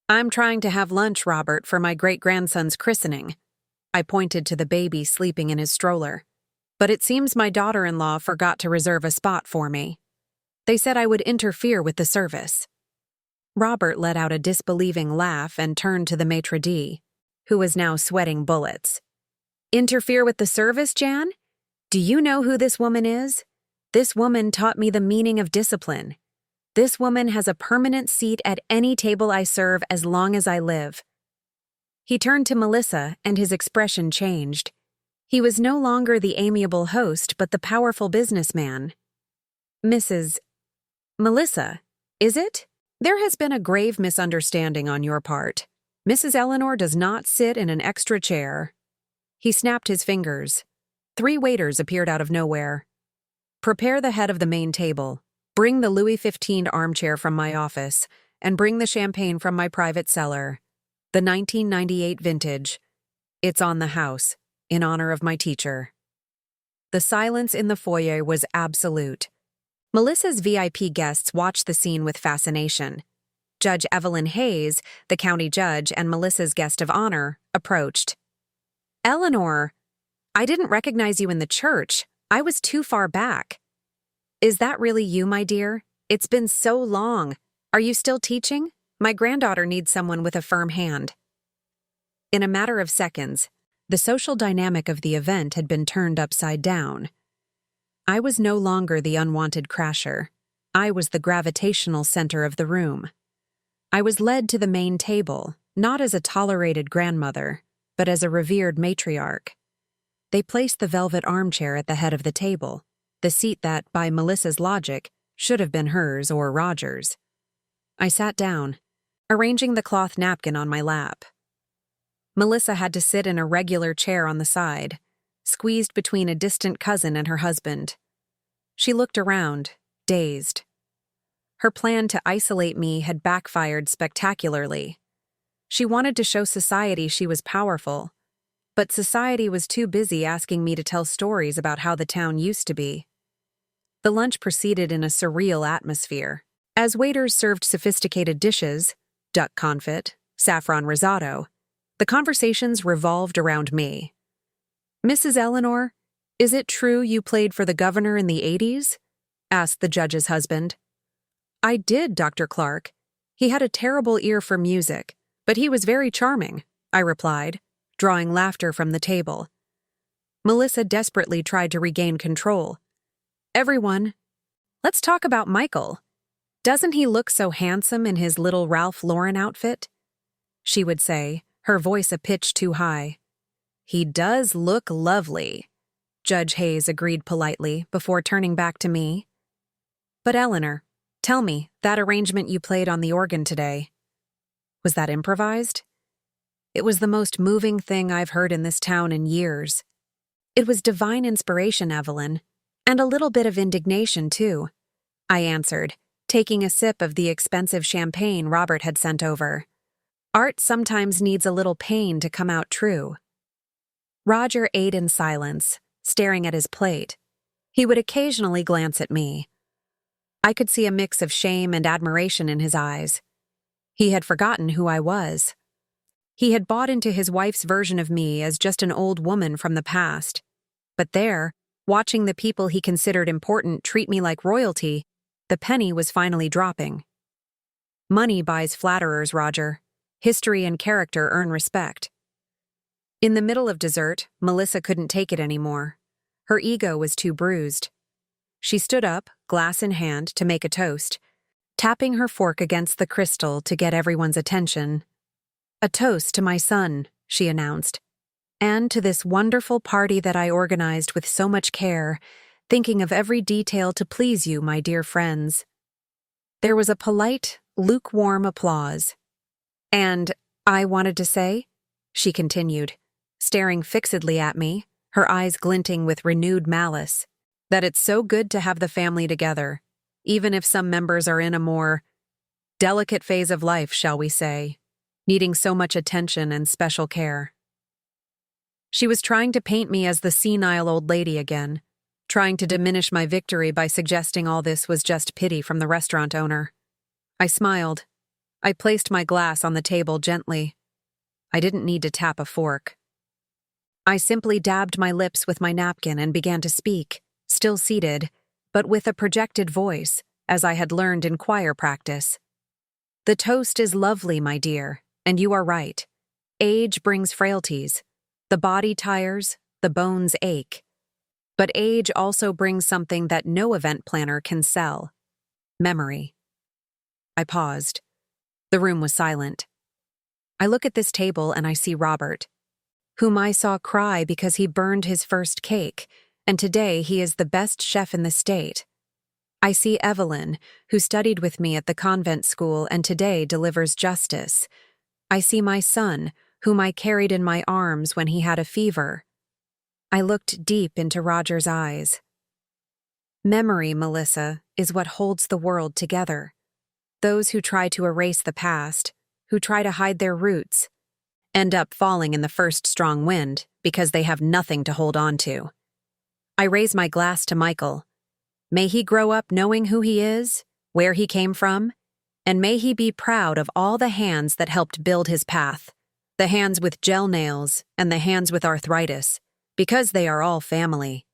"I'm trying to have lunch, Robert, for my great-grandson's christening." I pointed to the baby sleeping in his stroller. "But it seems my daughter-in-law forgot to reserve a spot for me. They said I would interfere with the service." Robert let out a disbelieving laugh and turned to the maitre d', who was now sweating bullets. "Interfere with the service, Jan? Do you know who this woman is? This woman taught me the meaning of discipline. This woman has a permanent seat at any table I serve as long as I live." He turned to Melissa, and his expression changed. He was no longer the amiable host, but the powerful businessman. "Mrs. Melissa, is it? There has been a grave misunderstanding on your part. Mrs. Eleanor does not sit in an extra chair." He snapped his fingers. 3 waiters appeared out of nowhere. "Prepare the head of the main table. Bring the Louis XV armchair from my office, and bring the champagne from my private cellar. The 1998 vintage. It's on the house, in honor of my teacher." The silence in the foyer was absolute. Melissa's VIP guests watched the scene with fascination. Judge Evelyn Hayes, the county judge and Melissa's guest of honor, approached. "Eleanor, I didn't recognize you in the church. I was too far back." "Is that really you, my dear? It's been so long. Are you still teaching? My granddaughter needs someone with a firm hand." In a matter of seconds, the social dynamic of the event had been turned upside down. I was no longer the unwanted crasher. I was the gravitational center of the room. I was led to the main table, not as a tolerated grandmother, but as a revered matriarch. They placed the velvet armchair at the head of the table, the seat that, by Melissa's logic, should have been hers or Roger's. I sat down, arranging the cloth napkin on my lap. Melissa had to sit in a regular chair on the side, squeezed between a distant cousin and her husband. She looked around, dazed. Her plan to isolate me had backfired spectacularly. She wanted to show society she was powerful, but society was too busy asking me to tell stories about how the town used to be. The lunch proceeded in a surreal atmosphere. As waiters served sophisticated dishes, duck confit, saffron risotto, the conversations revolved around me. "Mrs. Eleanor, is it true you played for the governor in the 80s? Asked the judge's husband. "I did, Dr. Clark. He had a terrible ear for music, but he was very charming," I replied, drawing laughter from the table. Melissa desperately tried to regain control. "Everyone, let's talk about Michael. Doesn't he look so handsome in his little Ralph Lauren outfit?" she would say, her voice a pitch too high. "He does look lovely," Judge Hayes agreed politely before turning back to me. "But Eleanor, tell me, that arrangement you played on the organ today, was that improvised?" "It was the most moving thing I've heard in this town in years." "It was divine inspiration, Evelyn, and a little bit of indignation, too," I answered, taking a sip of the expensive champagne Robert had sent over. Art sometimes needs a little pain to come out true. Roger ate in silence, staring at his plate. He would occasionally glance at me. I could see a mix of shame and admiration in his eyes. He had forgotten who I was. He had bought into his wife's version of me as just an old woman from the past. But there, watching the people he considered important treat me like royalty, the penny was finally dropping. Money buys flatterers, Roger. History and character earn respect. In the middle of dessert, Melissa couldn't take it anymore. Her ego was too bruised. She stood up, glass in hand, to make a toast, tapping her fork against the crystal to get everyone's attention. "A toast to my son," she announced, "and to this wonderful party that I organized with so much care, thinking of every detail to please you, my dear friends." There was a polite, lukewarm applause. "And I wanted to say," she continued, staring fixedly at me, her eyes glinting with renewed malice, "that it's so good to have the family together, even if some members are in a more delicate phase of life, shall we say, needing so much attention and special care." She was trying to paint me as the senile old lady again, trying to diminish my victory by suggesting all this was just pity from the restaurant owner. I smiled. I placed my glass on the table gently. I didn't need to tap a fork. I simply dabbed my lips with my napkin and began to speak, still seated, but with a projected voice, as I had learned in choir practice. "The toast is lovely, my dear, and you are right. Age brings frailties. The body tires, the bones ache. But age also brings something that no event planner can sell: memory." I paused. The room was silent. I look at this table and I see Robert, whom I saw cry because he burned his first cake, and today he is the best chef in the state. I see Evelyn, who studied with me at the convent school and today delivers justice. I see my son, whom I carried in my arms when he had a fever. I looked deep into Roger's eyes. Memory, Melissa, is what holds the world together. Those who try to erase the past, who try to hide their roots, end up falling in the first strong wind because they have nothing to hold on to. I raise my glass to Michael. May he grow up knowing who he is, where he came from, and may he be proud of all the hands that helped build his path, the hands with gel nails and the hands with arthritis, because they are all family.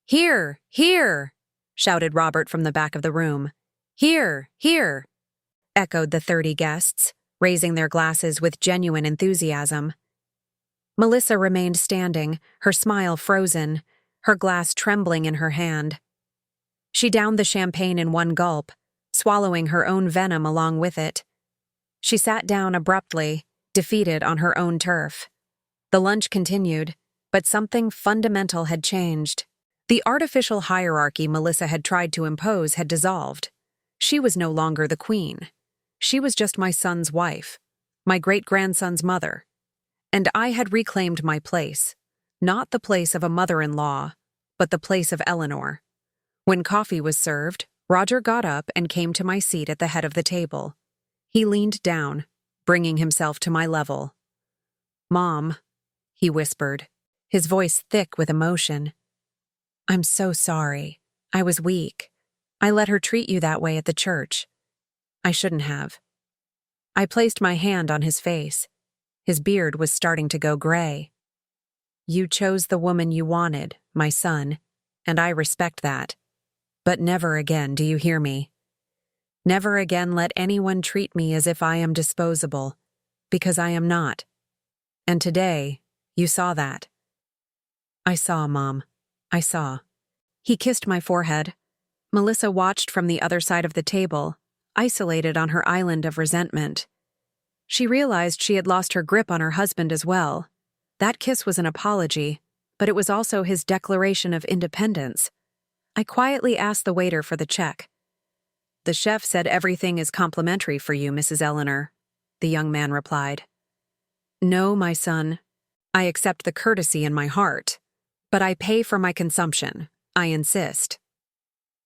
"Here, here!" shouted Robert from the back of the room. "Here, here!" echoed the 30 guests, raising their glasses with genuine enthusiasm. Melissa remained standing, her smile frozen, her glass trembling in her hand. She downed the champagne in one gulp, swallowing her own venom along with it. She sat down abruptly, defeated on her own turf. The lunch continued, but something fundamental had changed. The artificial hierarchy Melissa had tried to impose had dissolved. She was no longer the queen. She was just my son's wife, my great-grandson's mother. And I had reclaimed my place, not the place of a mother-in-law, but the place of Eleanor. When coffee was served, Roger got up and came to my seat at the head of the table. He leaned down, bringing himself to my level. "Mom," he whispered, his voice thick with emotion. "I'm so sorry. I was weak. I let her treat you that way at the church. I shouldn't have." I placed my hand on his face. His beard was starting to go gray. "You chose the woman you wanted, my son, and I respect that. But never again, do you hear me? Never again let anyone treat me as if I am disposable, because I am not. And today, you saw that." "I saw, Mom. I saw." He kissed my forehead. Melissa watched from the other side of the table, isolated on her island of resentment. She realized she had lost her grip on her husband as well. That kiss was an apology, but it was also his declaration of independence. I quietly asked the waiter for the check. "The chef said everything is complimentary for you, Mrs. Eleanor," the young man replied. "No, my son. I accept the courtesy in my heart, but I pay for my consumption. I insist."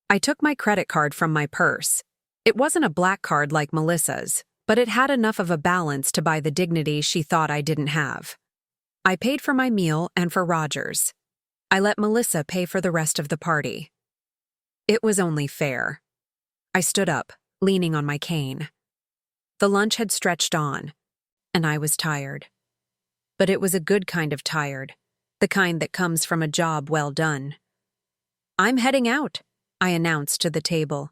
I took my credit card from my purse. It wasn't a black card like Melissa's, but it had enough of a balance to buy the dignity she thought I didn't have. I paid for my meal and for Roger's. I let Melissa pay for the rest of the party. It was only fair. I stood up, leaning on my cane. The lunch had stretched on, and I was tired. But it was a good kind of tired, the kind that comes from a job well done. "I'm heading out," I announced to the table.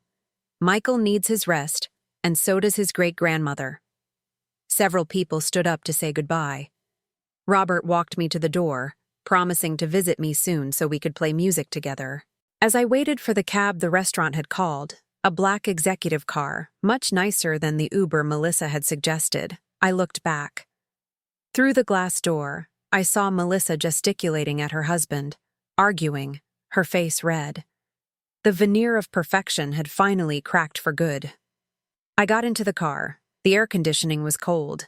"Michael needs his rest, and so does his great-grandmother." Several people stood up to say goodbye. Robert walked me to the door, promising to visit me soon so we could play music together. As I waited for the cab the restaurant had called, a black executive car, much nicer than the Uber Melissa had suggested, I looked back. Through the glass door, I saw Melissa gesticulating at her husband, arguing, her face red. The veneer of perfection had finally cracked for good. I got into the car. The air conditioning was cold.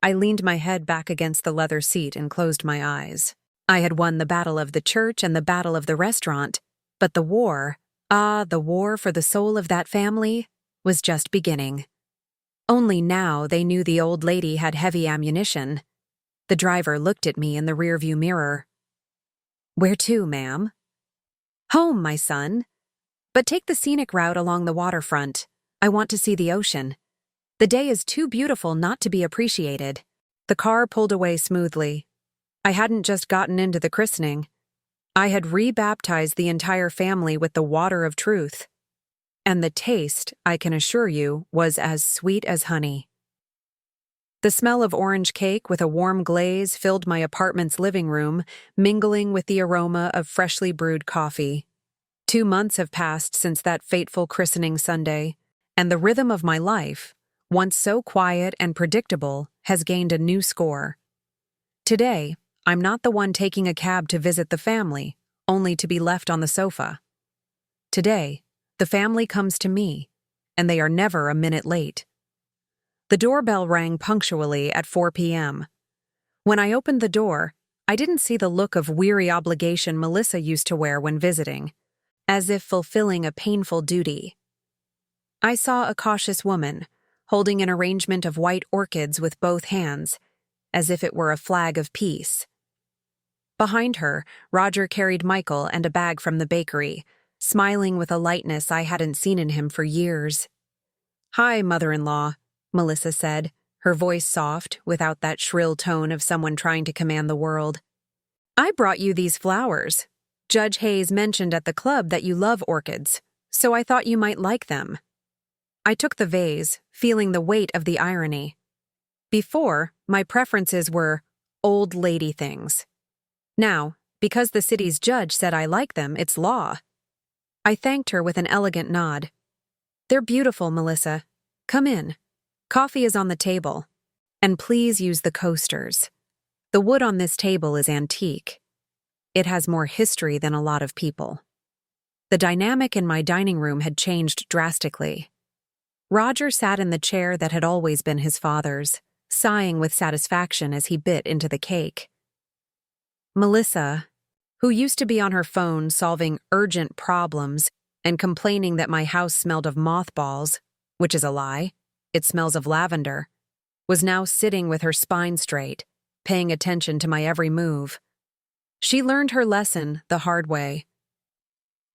I leaned my head back against the leather seat and closed my eyes. I had won the battle of the church and the battle of the restaurant, but the war, the war for the soul of that family, was just beginning. Only now they knew the old lady had heavy ammunition. The driver looked at me in the rearview mirror. "Where to, ma'am?" "Home, my son. But take the scenic route along the waterfront. I want to see the ocean. The day is too beautiful not to be appreciated." The car pulled away smoothly. I hadn't just gotten into the christening. I had rebaptized the entire family with the water of truth. And the taste, I can assure you, was as sweet as honey. The smell of orange cake with a warm glaze filled my apartment's living room, mingling with the aroma of freshly brewed coffee. 2 months have passed since that fateful christening Sunday, and the rhythm of my life, once so quiet and predictable, has gained a new score. Today, I'm not the one taking a cab to visit the family, only to be left on the sofa. Today, the family comes to me, and they are never a minute late. The doorbell rang punctually at 4 p.m. When I opened the door, I didn't see the look of weary obligation Melissa used to wear when visiting, as if fulfilling a painful duty. I saw a cautious woman, holding an arrangement of white orchids with both hands, as if it were a flag of peace. Behind her, Roger carried Michael and a bag from the bakery, smiling with a lightness I hadn't seen in him for years. "Hi, mother-in-law," Melissa said, her voice soft, without that shrill tone of someone trying to command the world. "I brought you these flowers. Judge Hayes mentioned at the club that you love orchids, so I thought you might like them." I took the vase, feeling the weight of the irony. Before, my preferences were old lady things. Now, because the city's judge said I like them, it's law. I thanked her with an elegant nod. "They're beautiful, Melissa. Come in. Coffee is on the table. And please use the coasters. The wood on this table is antique. It has more history than a lot of people." The dynamic in my dining room had changed drastically. Roger sat in the chair that had always been his father's, sighing with satisfaction as he bit into the cake. Melissa, who used to be on her phone solving urgent problems and complaining that my house smelled of mothballs, which is a lie, it smells of lavender, was now sitting with her spine straight, paying attention to my every move. She learned her lesson the hard way.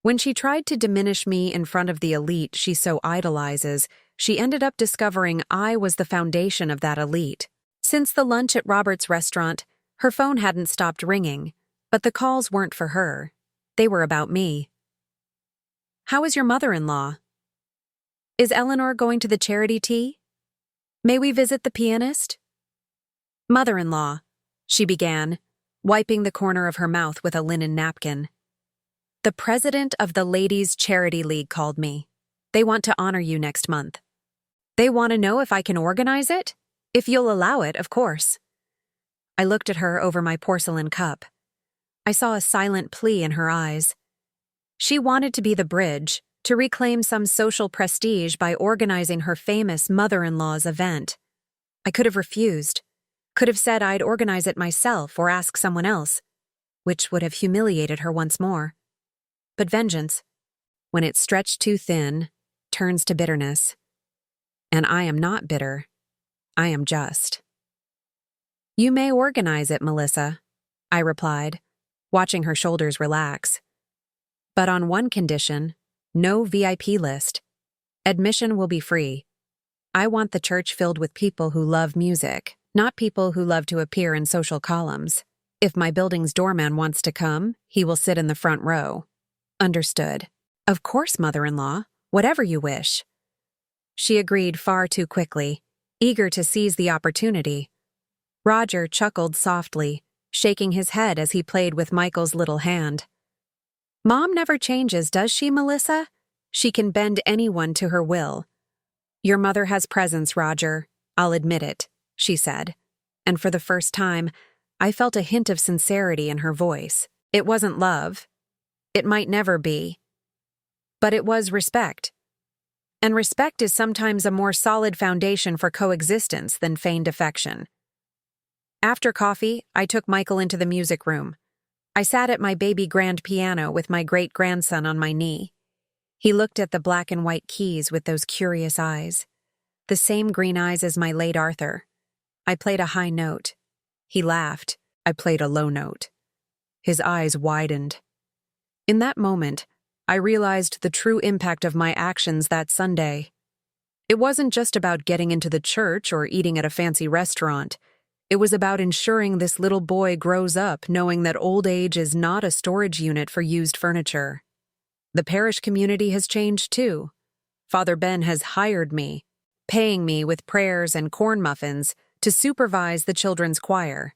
When she tried to diminish me in front of the elite she so idolizes, she ended up discovering I was the foundation of that elite. Since the lunch at Robert's restaurant, her phone hadn't stopped ringing, but the calls weren't for her. They were about me. "How is your mother-in-law? Is Eleanor going to the charity tea? May we visit the pianist?" "Mother-in-law," she began, wiping the corner of her mouth with a linen napkin. "The president of the Ladies' Charity League called me. They want to honor you next month. They want to know if I can organize it? If you'll allow it, of course." I looked at her over my porcelain cup. I saw a silent plea in her eyes. She wanted to be the bridge, to reclaim some social prestige by organizing her famous mother-in-law's event. I could have refused, could have said I'd organize it myself or ask someone else, which would have humiliated her once more. But vengeance, when it's stretched too thin, turns to bitterness. And I am not bitter. I am just. "You may organize it, Melissa," I replied, watching her shoulders relax. "But on one condition, no VIP list. Admission will be free. I want the church filled with people who love music, not people who love to appear in social columns. If my building's doorman wants to come, he will sit in the front row. Understood. Of course, mother-in-law. Whatever you wish. She agreed far too quickly, eager to seize the opportunity. Roger chuckled softly, shaking his head as he played with Michael's little hand. Mom never changes, does she, Melissa? She can bend anyone to her will. Your mother has presence, Roger. I'll admit it, she said. And for the first time, I felt a hint of sincerity in her voice. It wasn't love. It might never be. But it was respect. And respect is sometimes a more solid foundation for coexistence than feigned affection. After coffee, I took Michael into the music room. I sat at my baby grand piano with my great-grandson on my knee. He looked at the black and white keys with those curious eyes. The same green eyes as my late Arthur. I played a high note. He laughed. I played a low note. His eyes widened. In that moment, I realized the true impact of my actions that Sunday. It wasn't just about getting into the church or eating at a fancy restaurant. It was about ensuring this little boy grows up knowing that old age is not a storage unit for used furniture. The parish community has changed too. Father Ben has hired me, paying me with prayers and corn muffins to supervise the children's choir.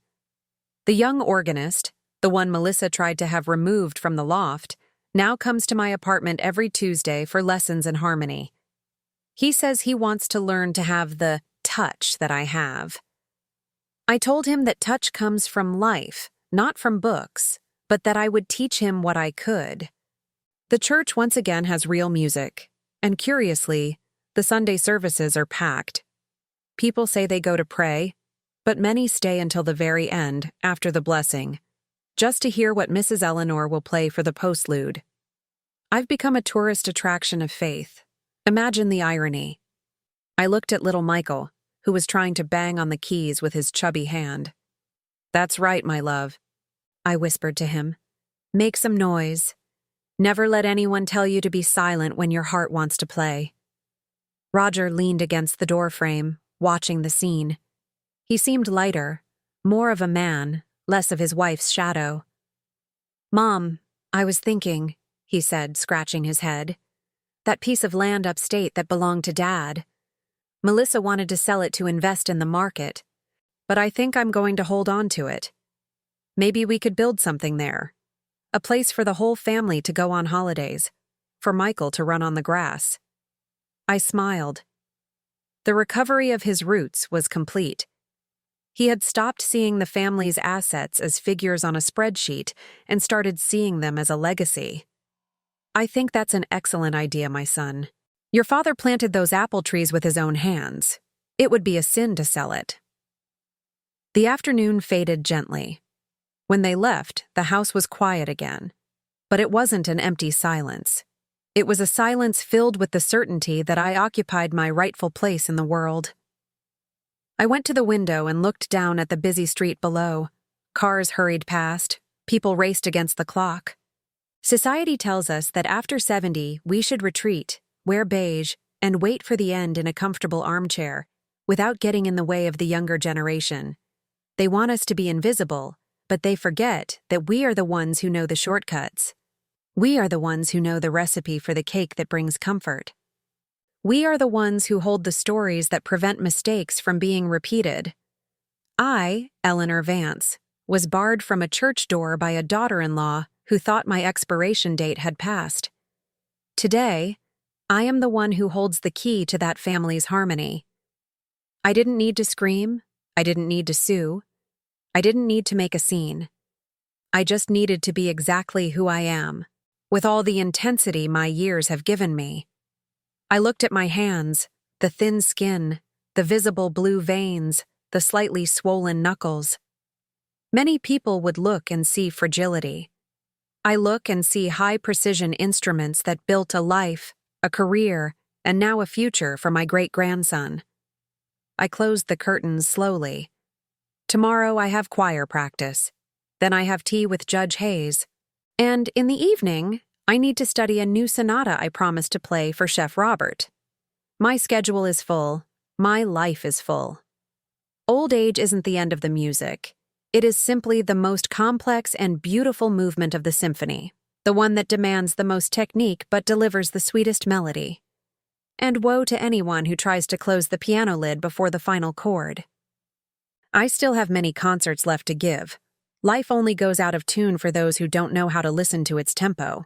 The young organist, the one Melissa tried to have removed from the loft, now comes to my apartment every Tuesday for lessons in harmony. He says he wants to learn to have the touch that I have. I told him that touch comes from life, not from books, but that I would teach him what I could. The church once again has real music, and curiously, the Sunday services are packed. People say they go to pray, but many stay until the very end, after the blessing, just to hear what Mrs. Eleanor will play for the postlude. I've become a tourist attraction of faith. Imagine the irony. I looked at little Michael, who was trying to bang on the keys with his chubby hand. That's right, my love, I whispered to him. Make some noise. Never let anyone tell you to be silent when your heart wants to play. Roger leaned against the doorframe, watching the scene. He seemed lighter, more of a man, less of his wife's shadow. Mom, I was thinking, he said, scratching his head. That piece of land upstate that belonged to Dad. Melissa wanted to sell it to invest in the market, but I think I'm going to hold on to it. Maybe we could build something there. A place for the whole family to go on holidays, for Michael to run on the grass. I smiled. The recovery of his roots was complete. He had stopped seeing the family's assets as figures on a spreadsheet and started seeing them as a legacy. I think that's an excellent idea, my son. Your father planted those apple trees with his own hands. It would be a sin to sell it. The afternoon faded gently. When they left, the house was quiet again. But it wasn't an empty silence. It was a silence filled with the certainty that I occupied my rightful place in the world. I went to the window and looked down at the busy street below. Cars hurried past. People raced against the clock. Society tells us that after 70, we should retreat, wear beige, and wait for the end in a comfortable armchair, without getting in the way of the younger generation. They want us to be invisible, but they forget that we are the ones who know the shortcuts. We are the ones who know the recipe for the cake that brings comfort. We are the ones who hold the stories that prevent mistakes from being repeated. I, Eleanor Vance, was barred from a church door by a daughter-in-law who thought my expiration date had passed. Today, I am the one who holds the key to that family's harmony. I didn't need to scream. I didn't need to sue. I didn't need to make a scene. I just needed to be exactly who I am, with all the intensity my years have given me. I looked at my hands, the thin skin, the visible blue veins, the slightly swollen knuckles. Many people would look and see fragility. I look and see high-precision instruments that built a life, a career, and now a future for my great-grandson. I closed the curtains slowly. Tomorrow I have choir practice. Then I have tea with Judge Hayes. And in the evening, I need to study a new sonata I promised to play for Chef Robert. My schedule is full. My life is full. Old age isn't the end of the music. It is simply the most complex and beautiful movement of the symphony, the one that demands the most technique but delivers the sweetest melody. And woe to anyone who tries to close the piano lid before the final chord. I still have many concerts left to give. Life only goes out of tune for those who don't know how to listen to its tempo.